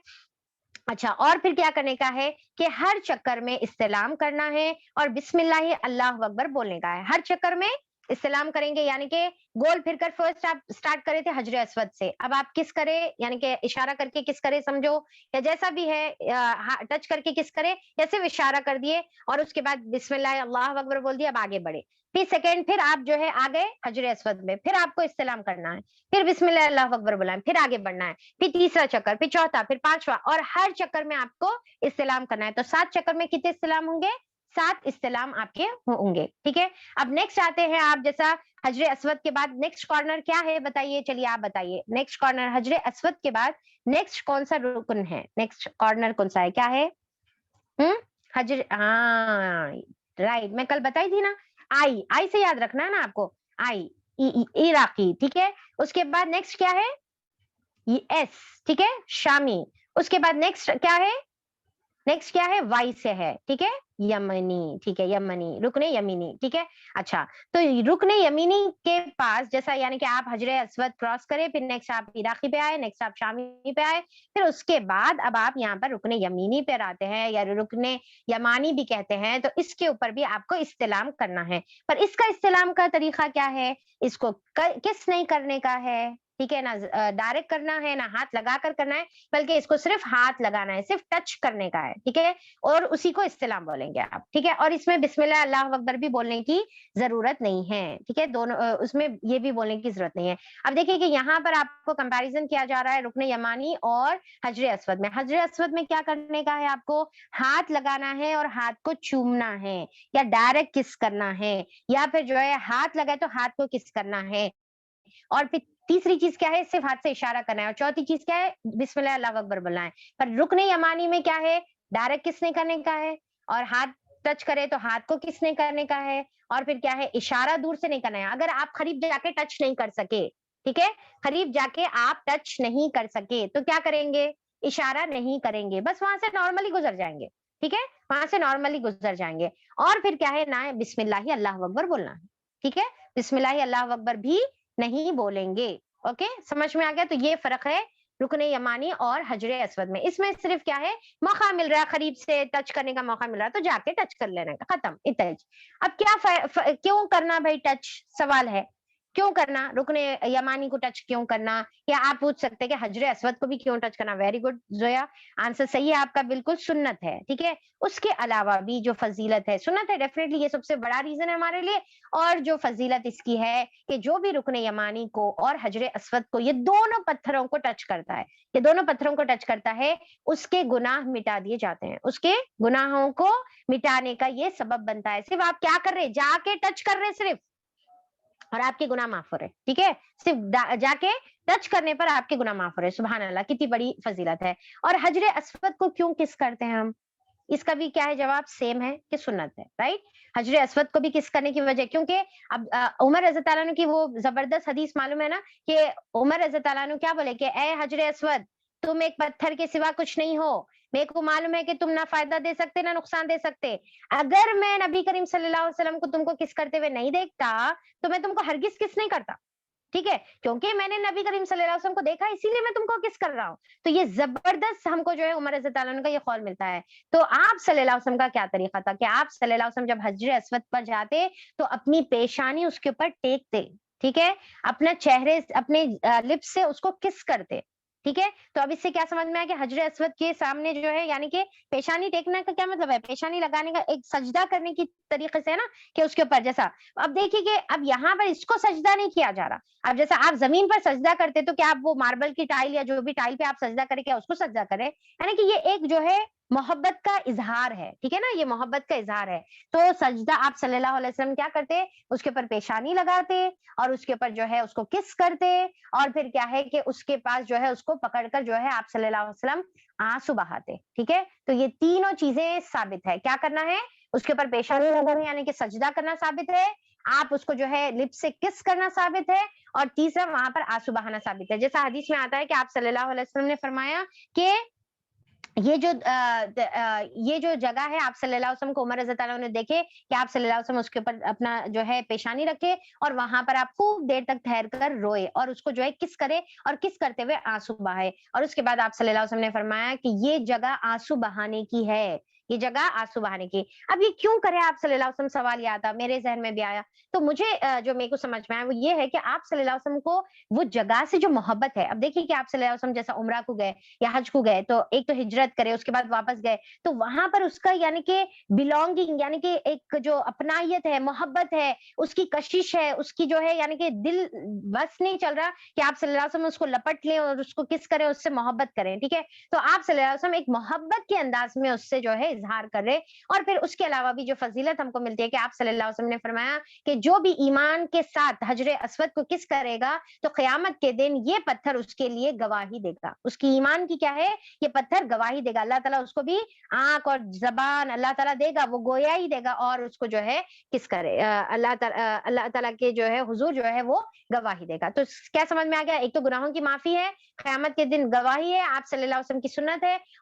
اچھا, اور پھر کیا کرنے کا ہے کہ ہر چکر میں استلام کرنا ہے اور بسم اللہ اللہ اکبر بولنے کا ہے. ہر چکر میں استلام کریں گے, یعنی کہ گول پھر کر فرسٹ آپ سٹارٹ کرے تھے حجر اسود سے, اب آپ کس کرے, یعنی کہ اشارہ کر کے کس کرے سمجھو, یا جیسا بھی ہے ٹچ کر کے کس کرے, یا صرف اشارہ کر دیے اور اس کے بعد بسم اللہ اللہ اکبر بول دیا, اب آگے بڑھے. پھر سیکنڈ, پھر آپ جو ہے آ گئے حجر اسود میں, پھر آپ کو استلام کرنا ہے, پھر بسم اللہ اللہ اکبر بولنا ہے, پھر آگے بڑھنا ہے, پھر تیسرا چکر, پھر چوتھا, پھر 5واں, اور ہر چکر میں آپ کو استلام کرنا ہے. تو 7 چکر میں کتنے استلام ہوں گے, 7 استلام آپ کے ہوں گے, ٹھیک ہے. اب نیکسٹ آتے ہیں آپ, جیسا حجر اسود کے بعد نیکسٹ کارنر کیا ہے بتائیے, چلیے آپ بتائیے. نیکسٹ کارنر حجر اسود کے بعد نیکسٹ کون سا رکن ہے, نیکسٹ کارنر کون سا ہے, کیا ہے, حجر, ہاں رائٹ, میں کل بتائی تھی نا, آئی, آئی سے یاد رکھنا ہے نا آپ کو, آئی عراقی, ٹھیک ہے. اس کے بعد نیکسٹ کیا ہے, یہ ایس, ٹھیک ہے, شامی. اس کے بعد نیکسٹ کیا ہے, نیکسٹ کیا ہے, وائی سے ہے, ٹھیک ہے, یمنی, ٹھیک ہے, یمنی, رکن یمینی, ٹھیک ہے. اچھا, تو رکن یمینی کے پاس جیسا یعنی کہ آپ حجر اسود کراس کرے, پھر نیکسٹ آپ عراقی پہ آئے, نیکسٹ آپ شامی پہ آئے, پھر اس کے بعد اب آپ یہاں پر رکن یمینی پہ آتے ہیں, یا رکن یمانی بھی کہتے ہیں, تو اس کے اوپر بھی آپ کو استلام کرنا ہے. پر اس کا استلام کا طریقہ کیا ہے, اس کو کس نہیں کرنے کا ہے, ٹھیک ہے نا ڈائریکٹ کرنا ہے نہ ہاتھ لگا کر کرنا ہے، بلکہ اس کو صرف ہاتھ لگانا ہے، صرف ٹچ کرنے کا ہے، ٹھیک ہے، اور اسی کو استلام بولیں گے آپ، ٹھیک ہے، اور اس میں بسم اللہ اللہ اکبر بھی بولنے کی ضرورت نہیں ہے، ٹھیک ہے، دونوں اس میں یہ بھی بولنے کی ضرورت نہیں ہے۔ اب دیکھیے کہ یہاں پر آپ کو کمپیریزن کیا جا رہا ہے رکن یمانی اور حجر اسود میں۔ حجر اسود میں کیا کرنے کا ہے، آپ کو ہاتھ لگانا ہے اور ہاتھ کو چومنا ہے، یا ڈائریکٹ کس کرنا ہے، یا پھر جو ہے ہاتھ لگائے تو ہاتھ کو کس کرنا ہے، اور پھر تیسری چیز کیا ہے، صرف ہاتھ سے اشارہ کرنا ہے، اور چوتھی چیز کیا ہے، بسم اللہ اللہ اکبر بولنا ہے۔ پر رکن یمانی میں کیا ہے، ڈائریکٹ کس نہیں کرنے کا ہے، اور ہاتھ ٹچ کرے تو ہاتھ کو کس نہیں کرنے کا ہے، اور پھر کیا ہے، اشارہ دور سے نہیں کرنا ہے۔ اگر آپ قریب جا کے ٹچ نہیں کر سکے، ٹھیک ہے، قریب جا کے آپ ٹچ نہیں کر سکے تو کیا کریں گے، اشارہ نہیں کریں گے، بس وہاں سے نارملی گزر جائیں گے، ٹھیک ہے، وہاں سے نارملی گزر جائیں گے، اور پھر کیا ہے نہ بسم اللہ اللہ اکبر بولنا ہے، ٹھیک ہے، بسم اللہ اللہ اکبر بھی نہیں بولیں گے۔ اوکے، سمجھ میں آ گیا؟ تو یہ فرق ہے رکن یمانی اور حجر اسود میں۔ اس میں صرف کیا ہے، موقع مل رہا ہے قریب سے ٹچ کرنے کا موقع مل رہا ہے تو جا کے ٹچ کر لینا کا، ختم، اتنا ہی۔ اب کیا کیوں کرنا بھائی ٹچ، سوال ہے کیوں کرنا رکن یمانی کو ٹچ کیوں کرنا، یا آپ پوچھ سکتے کہ حجر اسود کو بھی کیوں ٹچ کرنا۔ ویری گڈ زویا، آنسر صحیح ہے آپ کا، بالکل سنت ہے، ٹھیک ہے، اس کے علاوہ بھی جو فضیلت ہے، سنت ہے ڈیفینیٹلی، یہ سب سے بڑا ریزن ہے ہمارے لیے، اور جو فضیلت اس کی ہے کہ جو بھی رکن یمانی کو اور حجر اسود کو، یہ دونوں پتھروں کو ٹچ کرتا ہے، یہ دونوں پتھروں کو ٹچ کرتا ہے، اس کے گناہ مٹا دیے جاتے ہیں، اس کے گناہوں کو مٹانے کا یہ سبب بنتا ہے۔ صرف آپ کیا کر رہے، جا کے ٹچ کر رہے صرف، اور آپ کے گناہ معاف ہو رہے، ٹھیک ہے، صرف جا کے ٹچ کرنے پر آپ کے گناہ معاف ہو رہے، سبحان اللہ، کتنی بڑی فضیلت ہے۔ اور حجر اسود کو کیوں کس کرتے ہیں ہم، اس کا بھی کیا ہے جواب، سیم ہے کہ سنت ہے، رائٹ۔ حجر اسود کو بھی کس کرنے کی وجہ، کیونکہ اب عمر رضی اللہ عنہ کی وہ زبردست حدیث معلوم ہے نا، کہ عمر رضی اللہ عنہ کیا بولے کہ اے حجر اسود، تم ایک پتھر کے سوا کچھ نہیں ہو، میرے کو معلوم ہے کہ تم نہ فائدہ دے سکتے نہ نقصان دے سکتے، اگر میں نبی کریم صلی اللہ علیہ وسلم کو تم کو کس کرتے ہوئے نہیں دیکھتا تو میں تم کو ہرگز کس نہیں کرتا، ٹھیک ہے، کیونکہ میں نے نبی کریم صلی اللہ علیہ وسلم کو دیکھا اسی لیے میں تم کو کس کر رہا ہوں۔ تو یہ زبردست ہم کو جو ہے عمر رضی اللہ عنہ کا یہ قول ملتا ہے۔ تو آپ صلی اللہ علیہ وسلم کا کیا طریقہ تھا کہ آپ صلی اللہ علیہ وسلم جب حجر اسود پر جاتے تو اپنی پیشانی اس کے اوپر ٹیکتے، ٹھیک ہے، اپنا چہرے اپنے لپ سے اس کو کس کرتے، ٹھیک ہے۔ تو اب اس سے کیا سمجھ میں آیا کہ حجر اسود کے سامنے جو ہے یعنی کہ پیشانی ٹیکنے کا کیا مطلب ہے، پیشانی لگانے کا ایک سجدہ کرنے کی طریقے سے ہے نا، کہ اس کے اوپر جیسا، اب دیکھیے کہ اب یہاں پر اس کو سجدہ نہیں کیا جا رہا، اب جیسا آپ زمین پر سجدہ کرتے تو کیا آپ وہ ماربل کی ٹائل یا جو بھی ٹائل پہ آپ سجدہ کریں کیا اس کو سجدہ کریں، یعنی کہ یہ ایک جو ہے محبت کا اظہار ہے، ٹھیک ہے نا، یہ محبت کا اظہار ہے۔ تو سجدہ آپ صلی اللہ علیہ وسلم کیا کرتے، اس کے اوپر پیشانی لگاتے اور اس کے اوپر جو ہے اس کو کس کرتے، اور پھر کیا ہے کہ اس کے پاس جو ہے اس کو پکڑ کر جو ہے آپ صلی اللہ علیہ وسلم آنسو بہاتے، ٹھیک ہے۔ تو یہ تینوں چیزیں ثابت ہے، کیا کرنا ہے، اس کے اوپر پیشانی لگانا یعنی کہ سجدہ کرنا ثابت ہے، آپ اس کو جو ہے لپ سے کس کرنا ثابت ہے، اور تیسرا وہاں پر آنسو بہانا ثابت ہے۔ جیسا حدیث میں آتا ہے کہ آپ صلی اللہ علیہ وسلم نے فرمایا کہ یہ جو جگہ ہے، آپ صلی اللہ علیہ وسلم کو عمر رضی اللہ عنہ نے دیکھے کہ آپ صلی اللہ علیہ وسلم اس کے اوپر اپنا جو ہے پیشانی رکھے اور وہاں پر آپ خوب دیر تک ٹھہر کر روئے اور اس کو جو ہے کس کرے اور کس کرتے ہوئے آنسو بہائے، اور اس کے بعد آپ صلی اللہ علیہ وسلم نے فرمایا کہ یہ جگہ آنسو بہانے کی ہے، یہ جگہ آنسو بہانے کی۔ اب یہ کیوں کرے آپ صلی اللہ علیہ وسلم، سوال یہ آتا، میرے ذہن میں بھی آیا، تو مجھے جو میرے کو سمجھ میں آیا وہ یہ ہے کہ آپ صلی اللہ علیہ وسلم کو وہ جگہ سے جو محبت ہے، اب دیکھیے کہ آپ صلی اللہ علیہ وسلم جیسا عمرہ کو گئے یا حج کو گئے تو ایک تو ہجرت کرے، اس کے بعد واپس گئے، تو وہاں پر اس کا یعنی کہ بلونگنگ یعنی کہ ایک جو اپنائیت ہے، محبت ہے، اس کی کشش ہے، اس کی جو ہے یعنی کہ دل بس نہیں چل رہا کہ آپ صلی اللہ علیہ وسلم اس کو لپٹ لیں اور اس کو کس کریں، اس سے محبت کریں، ٹھیک ہے۔ تو آپ صلی اللہ علیہ وسلم ایک محبت کے انداز میں اس سے جو ہے اظہار کر رہے، اور پھر اس کے علاوہ بھی جو فضیلت ہم کو ملتی ہے کہ آپ صلی اللہ علیہ وسلم نے فرمایا کہ جو بھی ایمان کے ساتھ حجر اسود کو کس کرے گا تو قیامت کے دن یہ پتھر اس کے لیے گواہی دے گا، اس کی ایمان کی کیا ہے، یہ پتھر گواہی دے گا، اللہ تعالیٰ اس کو بھی آنکھ اور زبان اللہ تعالیٰ دے گا، وہ گویا ہی دے گا، اور اس کو جو ہے کس کرے، اللہ تعالیٰ کے جو ہے حضور جو ہے وہ گواہی دے گا۔ تو کیا سمجھ میں آ گیا، ایک تو گناہوں کی معافی ہے، قیامت کے دن گواہی ہے، آپ صلی اللہ علیہ وسلم کی سنت ہے،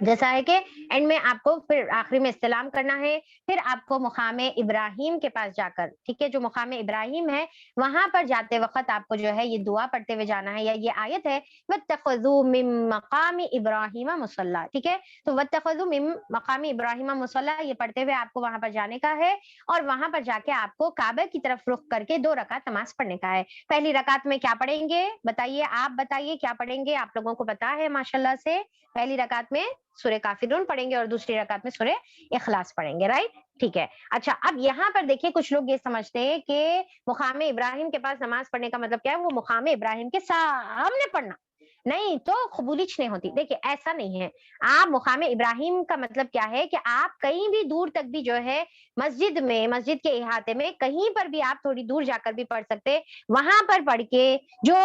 جیسا ہے کہ اینڈ میں آپ کو پھر آخری میں استلام کرنا ہے، پھر آپ کو مقام ابراہیم کے پاس جا کر، ٹھیک ہے، جو مقام ابراہیم ہے وہاں پر جاتے وقت آپ کو جو ہے یہ دعا پڑھتے ہوئے جانا ہے، یا یہ آیت ہے وَاتَّخَذُوا مِن مَقَامِ إِبْرَاهِيمَ مُصَلًّى، ٹھیک ہے، تو وَاتَّخَذُوا مِن مَقَامِ إِبْرَاهِيمَ مُصَلًّى یہ پڑھتے ہوئے آپ کو وہاں پر جانے کا ہے، اور وہاں پر جا کے آپ کو کعبہ کی طرف رخ کر کے 2 رکعت نماز پڑھنے کا ہے۔ پہلی رکعت میں کیا پڑھیں گے بتائیے، آپ بتائیے کیا پڑھیں گے؟ آپ لوگوں کو پتا ہے ماشاءاللہ سے، پہلی رکعت میں سورہ کافرون پڑھیں گے اور دوسری رکعت میں سورہ اخلاص پڑھیں گے، رائٹ؟ ٹھیک ہے۔ اچھا، اب یہاں پر دیکھیے کچھ لوگ یہ سمجھتے ہیں کہ مقام ابراہیم کے پاس نماز پڑھنے کا مطلب کیا ہے؟ وہ مقام ابراہیم کے سامنے پڑھنا، نہیں تو قبولیچ نہیں ہوتی۔ دیکھیے ایسا نہیں ہے، آپ مقام ابراہیم کا مطلب کیا ہے کہ آپ کہیں بھی دور تک بھی جو ہے مسجد میں، مسجد کے احاطے میں کہیں پر بھی آپ تھوڑی دور جا کر بھی پڑھ سکتے، وہاں پر پڑھ کے جو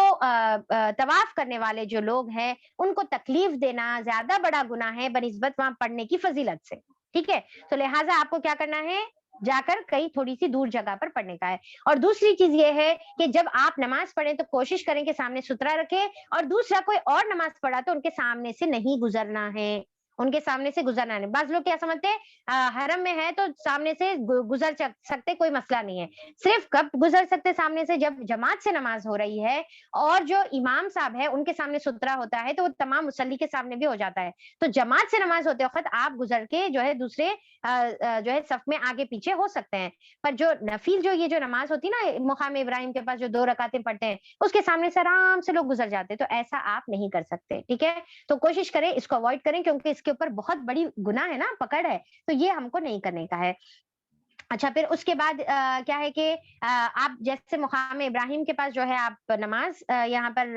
طواف کرنے والے جو لوگ ہیں ان کو تکلیف دینا زیادہ بڑا گناہ ہے بنسبت وہاں پڑھنے کی فضیلت سے، ٹھیک ہے، تو لہٰذا آپ کو کیا کرنا ہے؟ جا کر کہیں تھوڑی سی دور جگہ پر پڑھنے کا ہے۔ اور دوسری چیز یہ ہے کہ جب آپ نماز پڑھیں تو کوشش کریں کہ سامنے ستھرا رکھیں، اور دوسرا کوئی اور نماز پڑھا تو ان کے سامنے سے نہیں گزرنا ہے، ان کے سامنے سے گزرنا ہے۔ بعض لوگ کیا سمجھتے ہیں حرم میں ہے تو سامنے سے گزر سکتے، کوئی مسئلہ نہیں ہے، صرف کب گزر سکتے سامنے سے؟ جب جماعت سے نماز ہو رہی ہے اور جو امام صاحب ہے ان کے سامنے ستھرا ہوتا ہے تو وہ تمام مصلی کے سامنے بھی ہو جاتا ہے، تو جماعت سے نماز ہوتے وقت آپ گزر کے جو ہے دوسرے جو ہے صف میں آگے پیچھے ہو سکتے ہیں، پر جو نفل جو یہ جو نماز ہوتی نا مقام ابراہیم کے پاس جو 2 رکعتیں پڑھتے ہیں اس کے سامنے سے آرام سے لوگ گزر جاتے ہیں، تو ایسا آپ نہیں کر سکتے، ٹھیک ہے، تو کوشش کریں اس کو اوائڈ کریں، کیونکہ اس کے اوپر بہت بڑی گناہ ہے نا، پکڑ ہے، تو یہ ہم کو نہیں کرنے کا ہے۔ اچھا، پھر اس کے بعد کیا ہے کہ آپ جیسے مقام ابراہیم کے پاس جو ہے آپ نماز یہاں پر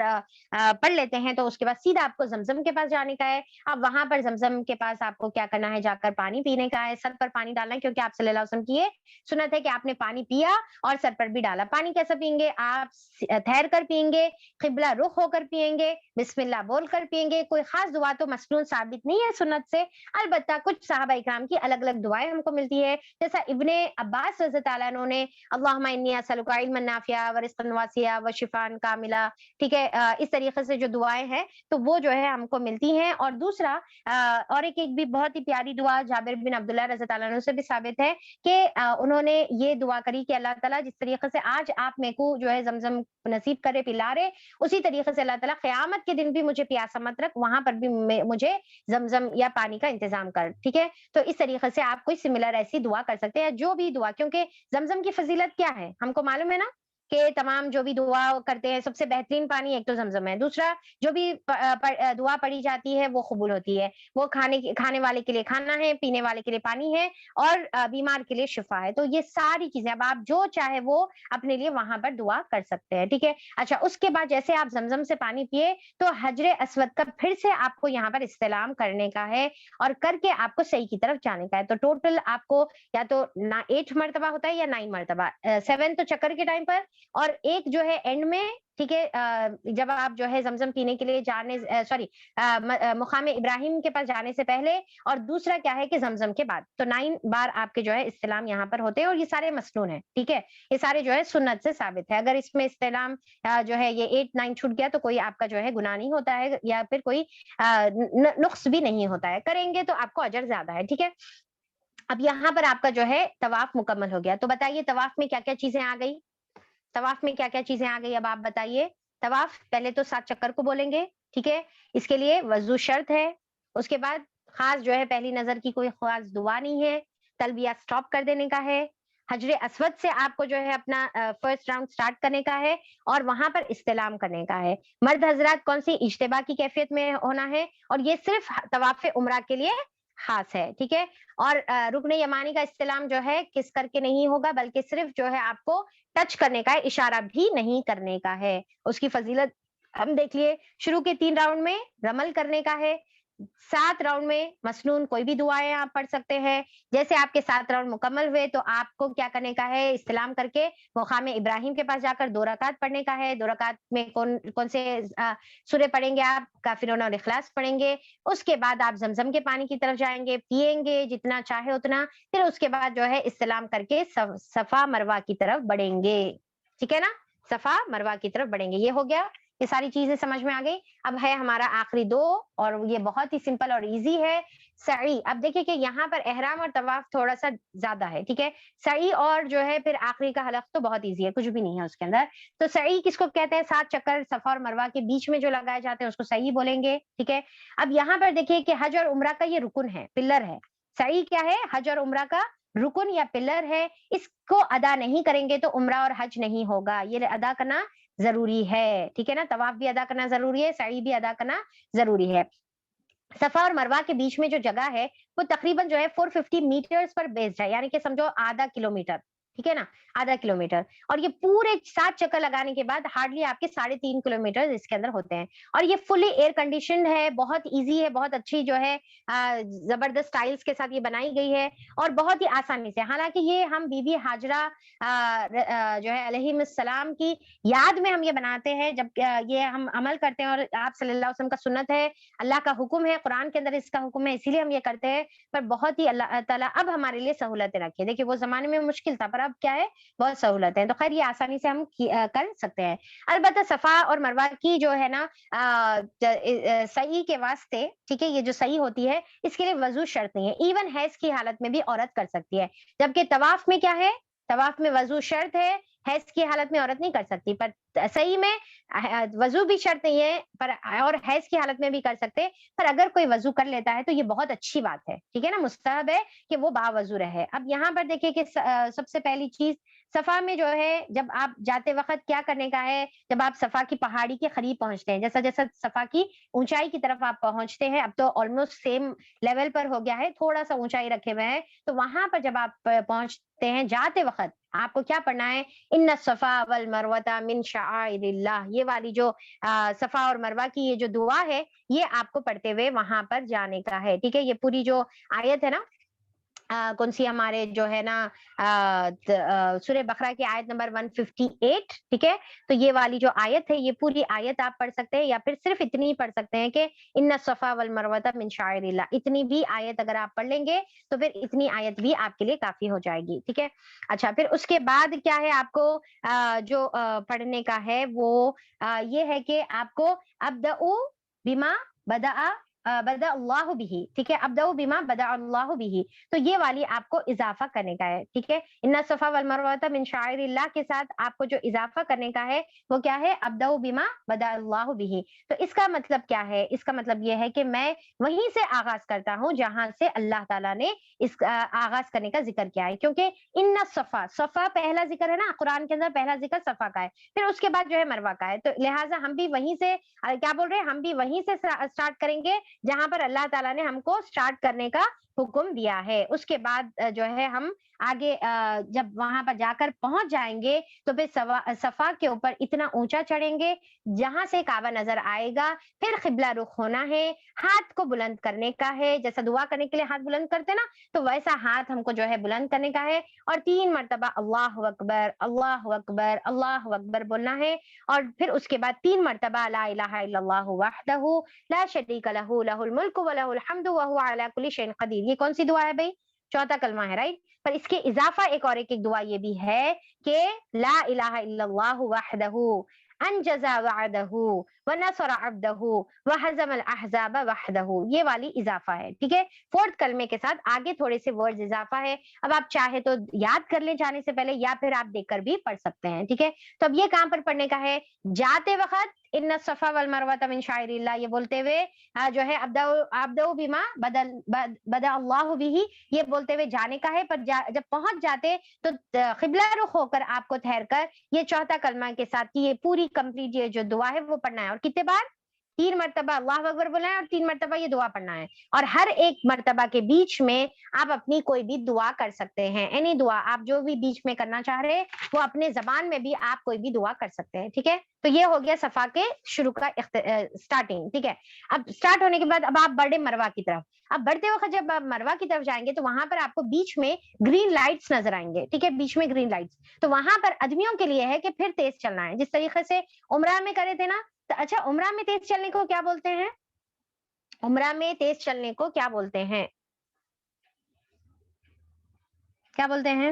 پڑھ لیتے ہیں، تو اس کے بعد سیدھا آپ کو زمزم کے پاس جانے کا ہے۔ اب وہاں پر زمزم کے پاس آپ کو کیا کرنا ہے؟ جا کر پانی پینے کا ہے، سر پر پانی ڈالنا ہے، کیونکہ آپ صلی اللہ علیہ وسلم کی یہ سنت ہے کہ آپ نے پانی پیا اور سر پر بھی ڈالا۔ پانی کیسا پئیں گے؟ آپ ٹھہر کر پئیں گے، قبلہ رخ ہو کر پئیں گے، بسم اللہ بول کر پئیں گے، کوئی خاص دعا تو مسنون ثابت نہیں ہے سنت سے، البتہ کچھ صحابہ اکرام کی الگ الگ دعائیں ہم کو ملتی ہے، جیسا ابن عباس رضی اللہ عنہ نے اللہم انی اسألک علما نافعا ورزقا واسعا وشفاء کاملا، ٹھیک ہے، اس طریقے سے جو دعائیں ہیں تو وہ جو ہے ہم کو ملتی ہیں۔ اور دوسرا اور ایک بھی بہت ہی پیاری دعا جابر بن عبداللہ رضی اللہ عنہ سے بھی ثابت ہے کہ انہوں نے یہ دعا کری کہ اللہ تعالیٰ جس طریقے سے آج آپ میرے کو جو ہے زمزم نصیب کرے، پلا رہے، اسی طریقے سے اللہ تعالیٰ قیامت کے دن بھی مجھے پیاسا مت رکھ، وہاں پر بھی مجھے زمزم یا پانی کا انتظام کر، ٹھیک ہے، تو اس طریقے سے آپ کوئی سملر ایسی دعا کر سکتے ہیں، جو بھی دعا، کیونکہ زمزم کی فضیلت کیا ہے ہم کو معلوم ہے نا، کہ تمام جو بھی دعا کرتے ہیں سب سے بہترین پانی ایک تو زمزم ہے، دوسرا جو بھی دعا پڑھی جاتی ہے وہ قبول ہوتی ہے، وہ کھانے والے کے لیے کھانا ہے، پینے والے کے لیے پانی ہے، اور بیمار کے لیے شفا ہے، تو یہ ساری چیزیں اب آپ جو چاہے وہ اپنے لیے وہاں پر دعا کر سکتے ہیں، ٹھیک ہے۔ اچھا، اس کے بعد جیسے آپ زمزم سے پانی پیے تو حجر اسود کا پھر سے آپ کو یہاں پر استلام کرنے کا ہے، اور کر کے آپ کو صحیح کی طرف جانے کا ہے، تو ٹوٹل آپ کو یا تو 8 مرتبہ ہوتا ہے یا 9 مرتبہ، 7 تو چکر کے ٹائم پر، اور ایک جو ہے اینڈ میں، ٹھیک ہے، جب آپ جو ہے زمزم پینے کے لیے جانے سوری مقام ابراہیم کے پاس جانے سے پہلے، اور دوسرا کیا ہے کہ زمزم کے بعد، تو 9 بار آپ کے جو ہے استلام یہاں پر ہوتے ہیں، اور یہ سارے مسنون ہیں، ٹھیک ہے، یہ سارے جو ہے سنت سے ثابت ہے، اگر اس میں استلام جو ہے یہ 8 9 چھوٹ گیا تو کوئی آپ کا جو ہے گناہ نہیں ہوتا ہے، یا پھر کوئی نقص بھی نہیں ہوتا ہے، کریں گے تو آپ کو اجر زیادہ ہے، ٹھیک ہے۔ اب یہاں پر آپ کا جو ہے طواف مکمل ہو گیا، تو بتائیے طواف میں کیا کیا چیزیں آ گئی؟ طواف میں کیا کیا چیزیں آ گئی اب آپ بتائیے؟ طواف پہلے تو 7 چکر کو بولیں گے، ٹھیک ہے، اس کے لیے وضو شرط ہے، اس کے بعد خاص جو ہے پہلی نظر کی کوئی خاص دعا نہیں ہے، تلبیہ سٹاپ کر دینے کا ہے، حجر اسود سے آپ کو جو ہے اپنا فرسٹ راؤنڈ سٹارٹ کرنے کا ہے، اور وہاں پر استلام کرنے کا ہے۔ مرد حضرات کون سی اجتباء کی کیفیت میں ہونا ہے، اور یہ صرف طواف عمرہ کے لیے خاص ہے، ٹھیک ہے، اور رکن یمانی کا استلام جو ہے کس کر کے نہیں ہوگا، بلکہ صرف جو ہے آپ کو ٹچ کرنے کا ہے، اشارہ بھی نہیں کرنے کا ہے، اس کی فضیلت ہم دیکھ لیے، شروع کے 3 راؤنڈ میں رمل کرنے کا ہے، 7 راؤنڈ میں مسنون کوئی بھی دعائیں آپ پڑھ سکتے ہیں، جیسے آپ کے 7 راؤنڈ مکمل ہوئے تو آپ کو کیا کرنے کا ہے؟ استلام کر کے مقام ابراہیم کے پاس جا کر 2 رکعت پڑھنے کا ہے، 2 رکعت میں کون سے سورے پڑھیں گے؟ آپ کافرون اور اخلاص پڑھیں گے، اس کے بعد آپ زمزم کے پانی کی طرف جائیں گے، پیئیں گے جتنا چاہے اتنا، پھر اس کے بعد جو ہے استلام کر کے صفا مروہ کی طرف بڑھیں گے، ٹھیک ہے نا، صفا مروہ کی طرف بڑھیں گے، یہ ہو گیا۔ یہ ساری چیزیں سمجھ میں آ گئی. اب ہے ہمارا آخری 2 اور یہ بہت ہی سمپل اور ایزی ہے, سعی. اب دیکھیے کہ یہاں پر احرام اور طواف تھوڑا سا زیادہ ہے, ٹھیک ہے. سعی اور جو ہے پھر آخری کا حلق تو بہت ایزی ہے, کچھ بھی نہیں ہے اس کے اندر. تو سعی کس کو کہتے ہیں؟ 7 چکر صفا اور مروہ کے بیچ میں جو لگائے جاتے ہیں اس کو سعی بولیں گے, ٹھیک ہے. اب یہاں پر دیکھیے کہ حج اور عمرہ کا یہ رکن ہے, پلر ہے. سعی کیا ہے؟ حج اور عمرہ کا رکن یا پلر ہے. اس کو ادا نہیں کریں گے تو عمرہ اور حج نہیں ہوگا, یہ ادا کرنا ضروری ہے, ٹھیک ہے نا. طواف بھی ادا کرنا ضروری ہے, سعی بھی ادا کرنا ضروری ہے. صفا اور مروہ کے بیچ میں جو جگہ ہے وہ تقریباً جو ہے 450 میٹرز پر بیسڈ ہے, یعنی کہ سمجھو آدھا کلومیٹر, ٹھیک ہے نا, آدھا کلومیٹر. اور یہ پورے 7 چکر لگانے کے بعد ہارڈلی آپ کے 3.5 کلومیٹر اس کے اندر ہوتے ہیں. اور یہ فلی ایئر کنڈیشنڈ ہے, بہت ایزی ہے, بہت اچھی جو ہے زبردست ٹائلز کے ساتھ یہ بنائی گئی ہے اور بہت ہی آسانی سے. حالانکہ یہ ہم بی بی ہاجرہ جو ہے علیہ السلام کی یاد میں ہم یہ بناتے ہیں, جب یہ ہم عمل کرتے ہیں اور آپ صلی اللہ علیہ وسلم کا سنت ہے, اللہ کا حکم ہے, قرآن کے اندر اس کا حکم ہے, اسی لیے ہم یہ کرتے ہیں. پر بہت ہی اللہ تعالیٰ اب ہمارے لیے سہولتیں رکھی ہے. دیکھیے وہ زمانے میں مشکل تھا, پر اب کیا ہے, بہت سہولت ہے. تو خیر یہ آسانی سے ہم کر سکتے ہیں. البتہ صفا اور مروہ کی جو ہے نا سعی کے واسطے, ٹھیک ہے, یہ جو سعی ہوتی ہے اس کے لیے وضو شرط نہیں ہے. ایون حیض کی حالت میں بھی عورت کر سکتی ہے, جبکہ طواف میں کیا ہے, طواف میں وضو شرط ہے, حیض کی حالت میں عورت نہیں کر سکتی. پر صحیح میں وضو بھی شرط نہیں ہے, پر اور حیض کی حالت میں بھی کر سکتے. پر اگر کوئی وضو کر لیتا ہے تو یہ بہت اچھی بات ہے, ٹھیک ہے نا, مستحب ہے کہ وہ باوضو رہے. اب یہاں پر دیکھیے کہ سب سے پہلی چیز صفا میں جو ہے, جب آپ جاتے وقت کیا کرنے کا ہے, جب آپ صفا کی پہاڑی کے قریب پہنچتے ہیں, جیسا جیسا صفا کی اونچائی کی طرف آپ پہنچتے ہیں, اب تو آلموسٹ سیم لیول پر ہو گیا ہے, تھوڑا سا اونچائی رکھے ہوئے ہیں, تو وہاں پر جب آپ پہنچتے ہیں جاتے وقت آپ کو کیا پڑھنا ہے, ان الصفا والمروہ من شعائر اللہ. یہ والی جو صفا اور مروہ کی یہ جو دعا ہے یہ آپ کو پڑھتے ہوئے وہاں پر جانے کا ہے, ٹھیک ہے. یہ پوری جو آیت ہے نا, کون سی ہمارے جو ہے نا سورہ بقرہ کی آیت نمبر 158, ٹھیک ہے. تو یہ والی جو آیت ہے یہ پوری آیت آپ پڑھ سکتے ہیں, یا پھر صرف اتنی ہی پڑھ سکتے ہیں کہ ان الصفا والمروہ من شعائر اللہ. اتنی بھی آیت اگر آپ پڑھ لیں گے تو پھر اتنی آیت بھی آپ کے لیے کافی ہو جائے گی, ٹھیک ہے. اچھا, پھر اس کے بعد کیا ہے آپ کو جو پڑھنے کا ہے وہ یہ ہے کہ آپ کو ابدؤ بما بدا اللہ بھی, ٹھیک ہے, ابدؤ بما بدا اللہ بھی, تو یہ والی آپ کو اضافہ کرنے کا ہے, ٹھیک ہے. ان الصفا والمروہ من شعائر اللہ کے ساتھ آپ کو جو اضافہ کرنے کا ہے وہ کیا ہے, ابدؤ بما بدا اللہ بھی. تو اس کا مطلب کیا ہے, اس کا مطلب یہ ہے کہ میں وہیں سے آغاز کرتا ہوں جہاں سے اللہ تعالیٰ نے اس آغاز کرنے کا ذکر کیا ہے, کیونکہ ان الصفا, صفا پہلا ذکر ہے نا قرآن کے اندر, پہلا ذکر صفا کا ہے, پھر اس کے بعد جو ہے مروہ کا ہے. تو لہٰذا ہم بھی وہیں سے کیا بول رہے ہیں, ہم بھی وہیں سے اسٹارٹ کریں گے جہاں پر اللہ تعالیٰ نے ہم کو اسٹارٹ کرنے کا حکم دیا ہے. اس کے بعد جو ہے ہم آگے جب وہاں پر جا کر پہنچ جائیں گے تو پھر صفا کے اوپر اتنا اونچا چڑھیں گے جہاں سے کعبہ نظر آئے گا. پھر قبلہ رخ ہونا ہے, ہاتھ کو بلند کرنے کا ہے, جیسا دعا کرنے کے لیے ہاتھ بلند کرتے نا, تو ویسا ہاتھ ہم کو جو ہے بلند کرنے کا ہے, اور 3 مرتبہ اللہ اکبر اللہ اکبر اللہ اکبر بولنا ہے. اور پھر اس کے بعد 3 مرتبہ لا الہ الا اللہ وحدہ لا شریک لہ لہ الملک ولہ الحمد وہو علی کل شیء قدیر. یہ کون سی دعا ہے بھائی, چوتھا کلمہ ہے, رائٹ. پر اس کے اضافہ ایک اور ایک دعا یہ بھی ہے کہ لا الہ الا اللہ وحدہ انجز وعدہ ونصر عبدہ وہزم الاحزاب وحدہ. یہ والی اضافہ ہے, ٹھیک ہے. 4تھ کلمے کے ساتھ آگے تھوڑے سے ورڈز اضافہ ہے. اب آپ چاہے تو یاد کر لیں جانے سے پہلے, یا پھر آپ دیکھ کر بھی پڑھ سکتے ہیں, ٹھیک ہے. تو اب یہ کہاں پر پڑھنے کا ہے, جاتے وقت ان الصفا والمروہ من شعائر اللہ یہ بولتے ہوئے جو ہے ابدؤ بما بدا اللہ بھی, یہ بولتے ہوئے جانے کا ہے. پر جب پہنچ جاتے تو قبلہ رخ ہو کر آپ کو ٹھہر کر یہ چوتھا کلمہ کے ساتھ یہ پوری کمپلیٹ یہ جو دعا ہے وہ پڑھنا ہے. اور کتنے بار, 3 مرتبہ اللہ اکبر بولنا ہے اور 3 مرتبہ یہ دعا پڑھنا ہے. اور ہر ایک مرتبہ کے بیچ میں آپ اپنی کوئی بھی دعا کر سکتے ہیں, اینی دعا آپ جو بھی بیچ میں کرنا چاہ رہے وہ اپنے زبان میں بھی آپ کوئی بھی دعا کر سکتے ہیں, ٹھیک ہے. تو یہ ہو گیا صفا کے شروع کا اسٹارٹنگ, ٹھیک ہے. اب اسٹارٹ ہونے کے بعد اب آپ بڑھے مروہ کی طرف. اب بڑھتے وقت جب آپ مروہ کی طرف جائیں گے تو وہاں پر آپ کو بیچ میں گرین لائٹس نظر آئیں گے, ٹھیک ہے, بیچ میں گرین لائٹس. تو وہاں پر آدمیوں کے لیے ہے کہ پھر تیز چلنا ہے, جس طریقے سے عمرہ میں کرے تھے نا. تو اچھا, عمرہ میں تیز چلنے کو کیا بولتے ہیں, عمرہ میں تیز چلنے کو کیا بولتے ہیں, کیا بولتے ہیں,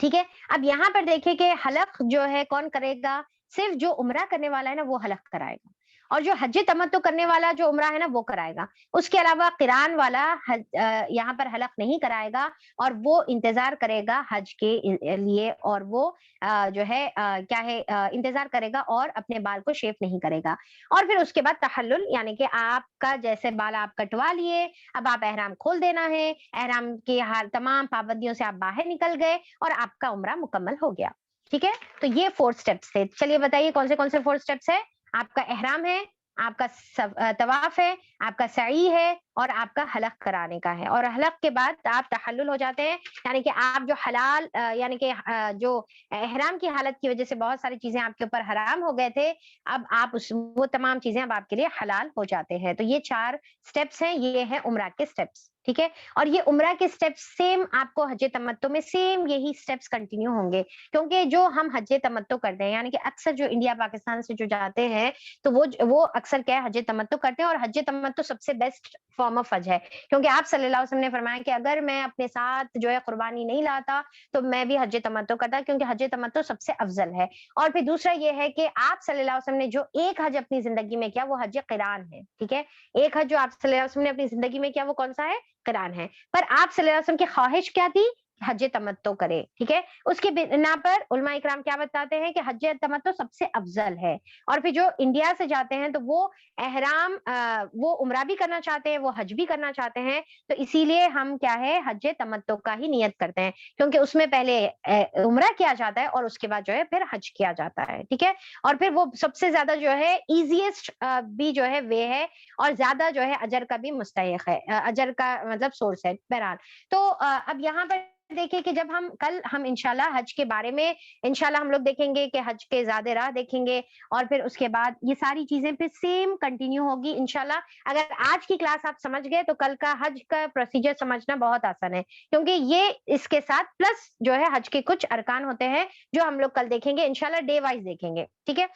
ٹھیک ہے. اب یہاں پر دیکھیں کہ حلق جو ہے کون کرے گا؟ صرف جو عمرہ کرنے والا ہے نا وہ حلق کرائے گا، اور جو حج تمتع کرنے والا جو عمرہ ہے نا وہ کرائے گا. اس کے علاوہ قران والا یہاں پر حلق نہیں کرائے گا، اور وہ انتظار کرے گا حج کے لیے، اور وہ جو ہے کیا ہے انتظار کرے گا اور اپنے بال کو شیف نہیں کرے گا. اور پھر اس کے بعد تحلل، یعنی کہ آپ کا جیسے بال آپ کٹوا لیے، اب آپ احرام کھول دینا ہے، احرام کی ہر تمام پابندیوں سے آپ باہر نکل گئے اور آپ کا عمرہ مکمل ہو گیا. ٹھیک ہے، تو یہ 4 سٹیپس تھے. چلیے بتائیے کون سے 4 سٹیپس ہے؟ آپ کا احرام ہے، آپ کا طواف ہے، آپ کا سعی ہے، اور آپ کا حلق کرانے کا ہے. اور حلق کے بعد آپ تحلل ہو جاتے ہیں، یعنی کہ آپ جو حلال یعنی کہ جو احرام کی حالت کی وجہ سے بہت ساری چیزیں آپ کے اوپر حرام ہو گئے تھے، اب آپ وہ تمام چیزیں اب آپ کے لیے حلال ہو جاتے ہیں. تو یہ 4 سٹیپس ہیں، یہ ہیں عمرہ کے سٹیپس. ٹھیک ہے، اور یہ عمرہ کے سٹیپس سیم آپ کو حج تمتع میں سیم یہی سٹیپس کنٹینیو ہوں گے، کیونکہ جو ہم حج تمتع کرتے ہیں، یعنی کہ اکثر جو انڈیا پاکستان سے جو جاتے ہیں تو وہ اکثر کیا ہے حج تمتع کرتے ہیں. اور حج تمتع سب سے بیسٹ فارم آف حج ہے، کیونکہ آپ صلی اللہ علیہ وسلم نے فرمایا کہ اگر میں اپنے ساتھ جو ہے قربانی نہیں لاتا تو میں بھی حج تمتع کرتا، کیونکہ حج تمتع سب سے افضل ہے. اور پھر دوسرا یہ ہے کہ آپ صلی اللہ علیہ وسلم نے جو ایک حج اپنی زندگی میں کیا وہ حج قران ہے. ٹھیک ہے، ایک حج جو آپ صلی اللہ علیہ وسلم نے اپنی زندگی میں کیا وہ کون سا ہے؟ قران ہے. پر آپ صلی اللہ علیہ وسلم کی خواہش کیا تھی؟ حج تمتع کرے. ٹھیک ہے، اس کی بنا پر علماء اکرام کیا بتاتے ہیں کہ حج تمتع سب سے افضل ہے. اور پھر جو انڈیا سے جاتے ہیں تو وہ احرام وہ عمرہ بھی کرنا چاہتے ہیں، وہ حج بھی کرنا چاہتے ہیں، تو اسی لیے ہم کیا ہے حج تمتع کا ہی نیت کرتے ہیں، کیونکہ اس میں پہلے عمرہ کیا جاتا ہے اور اس کے بعد جو ہے پھر حج کیا جاتا ہے. ٹھیک ہے، اور پھر وہ سب سے زیادہ جو ہے ایزیسٹ بھی جو ہے وے ہے، اور زیادہ جو ہے اجر کا بھی مستحق ہے، اجر کا مطلب سورس ہے. بہرحال تو اب یہاں پر دیکھیں کہ جب کل ہم انشاءاللہ حج کے بارے میں انشاءاللہ ہم لوگ دیکھیں گے کہ حج کے زیادہ راہ دیکھیں گے، اور پھر اس کے بعد یہ ساری چیزیں پھر سیم کنٹینیو ہوگی انشاءاللہ. اگر آج کی کلاس آپ سمجھ گئے تو کل کا حج کا پروسیجر سمجھنا بہت آسان ہے، کیونکہ یہ اس کے ساتھ پلس جو ہے حج کے کچھ ارکان ہوتے ہیں جو ہم لوگ کل دیکھیں گے انشاءاللہ، ڈے وائز دیکھیں گے. ٹھیک ہے،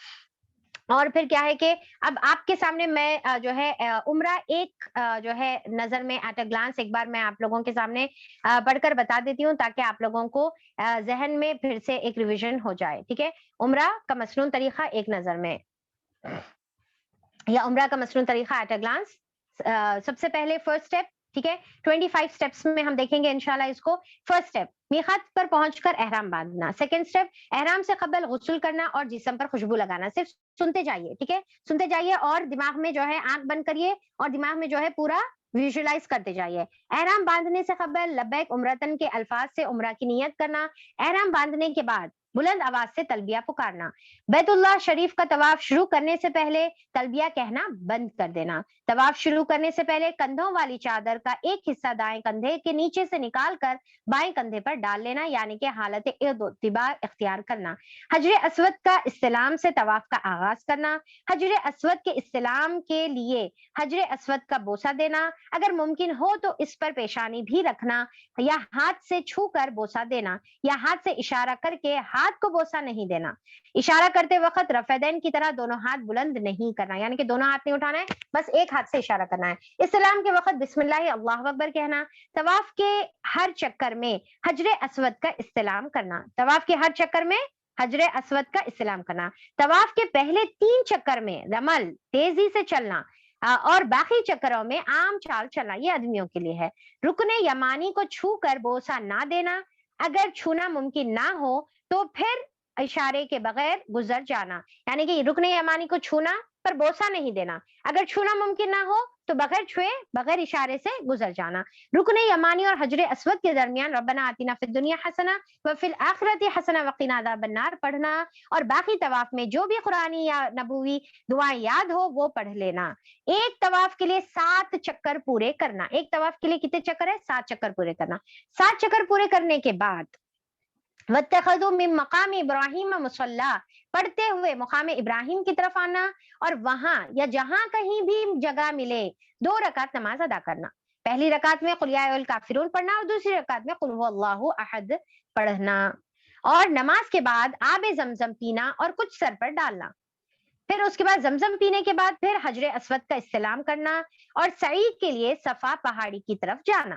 اور پھر کیا ہے کہ اب آپ کے سامنے میں جو ہے عمرہ ایک جو ہے نظر میں ایٹ اے گلانس ایک بار میں آپ لوگوں کے سامنے پڑھ کر بتا دیتی ہوں، تاکہ آپ لوگوں کو ذہن میں پھر سے ایک ریویژن ہو جائے. ٹھیک ہے، عمرہ کا مسنون طریقہ ایک نظر میں، یا عمرہ کا مسنون طریقہ ایٹ اے گلانس. سب سے پہلے فرسٹ اسٹیپ، ٹھیک ہے 25 سٹیپس میں ہم دیکھیں گے انشاءاللہ اس کو. فرسٹ اسٹیپ میقات پر پہنچ کر احرام باندھنا. سیکنڈ اسٹیپ احرام سے قبل غسل کرنا اور جسم پر خوشبو لگانا. صرف سنتے جائیے، ٹھیک ہے، سنتے جائیے اور دماغ میں جو ہے آنکھ بند کریے اور دماغ میں جو ہے پورا ویژولاز کرتے جائیے. احرام باندھنے سے قبل لبیک عمرتن کے الفاظ سے عمرہ کی نیت کرنا. احرام باندھنے کے بعد بلند آواز سے تلبیہ پکارنا. بیت اللہ شریف کا طواف شروع کرنے سے پہلے تلبیہ کہنا بند کر دینا. طواف شروع کرنے سے پہلے کندھوں والی چادر کا ایک حصہ دائیں کندھے کے نیچے سے نکال کر بائیں کندھے پر ڈال لینا، یعنی کہ حالت اتباع اختیار کرنا. حجر اسود کا استلام سے طواف کا آغاز کرنا. حجر اسود کے استلام کے لیے حجر اسود کا بوسہ دینا. اگر ممکن ہو تو اس پر پیشانی بھی رکھنا، یا ہاتھ سے چھو کر بوسہ دینا، یا ہاتھ سے اشارہ کر کے ہاتھ کو بوسہ نہیں دینا. اشارہ کرتے وقت رفع دین کی طرح دونوں ہاتھ بلند نہیں کرنا، یعنی کہ دونوں ہاتھ نہیں اٹھانا ہے، بس ایک ہاتھ سے اشارہ کرنا ہے. استلام کے وقت بسم اللہ اللہ اکبر کہنا. طواف کے ہر چکر میں حجر اسود کا استلام کرنا. طواف کے ہر چکر میں حجر اسود کا استلام کرنا. طواف کے پہلے 3 چکر میں رمل تیزی سے چلنا، اور باقی چکروں میں عام چال چلنا. یہ آدمیوں کے لیے ہے. رکن یمانی کو چھو کر بوسہ نہ دینا. اگر چھونا ممکن نہ ہو تو پھر اشارے کے بغیر گزر جانا، یعنی کہ رکن یمانی کو چھونا پر بوسہ نہیں دینا. اگر چھونا ممکن نہ ہو تو بغیر چھوئے بغیر اشارے سے گزر جانا. رکن یمانی اور حجر اسود کے درمیان ربنا آتنا فی الدنیا حسنہ وفی الآخرۃ حسنہ وقنا عذاب النار پڑھنا، اور باقی طواف میں جو بھی قرآنی یا نبوی دعائیں یاد ہو وہ پڑھ لینا. ایک طواف کے لیے 7 چکر پورے کرنا. ایک طواف کے لیے کتنے چکر ہے؟ 7 چکر پورے کرنا. 7 چکر پورے کرنے کے بعد وَاتَّخَذُوا مِن مَقَامِ إِبْرَاهِيمَ مُصَلَّى پڑھتے ہوئے مقام ابراہیم کی طرف آنا، اور وہاں یا جہاں کہیں بھی جگہ ملے 2 رکعت نماز ادا کرنا. پہلی رکعت میں قل یا ایھا الکافرون پڑھنا، اور دوسری رکعت میں قل هو اللہ احد پڑھنا. اور نماز کے بعد آب زمزم پینا اور کچھ سر پر ڈالنا. پھر اس کے بعد زمزم پینے کے بعد پھر حجر اسود کا استلام کرنا اور سعید کے لیے صفا پہاڑی کی طرف جانا.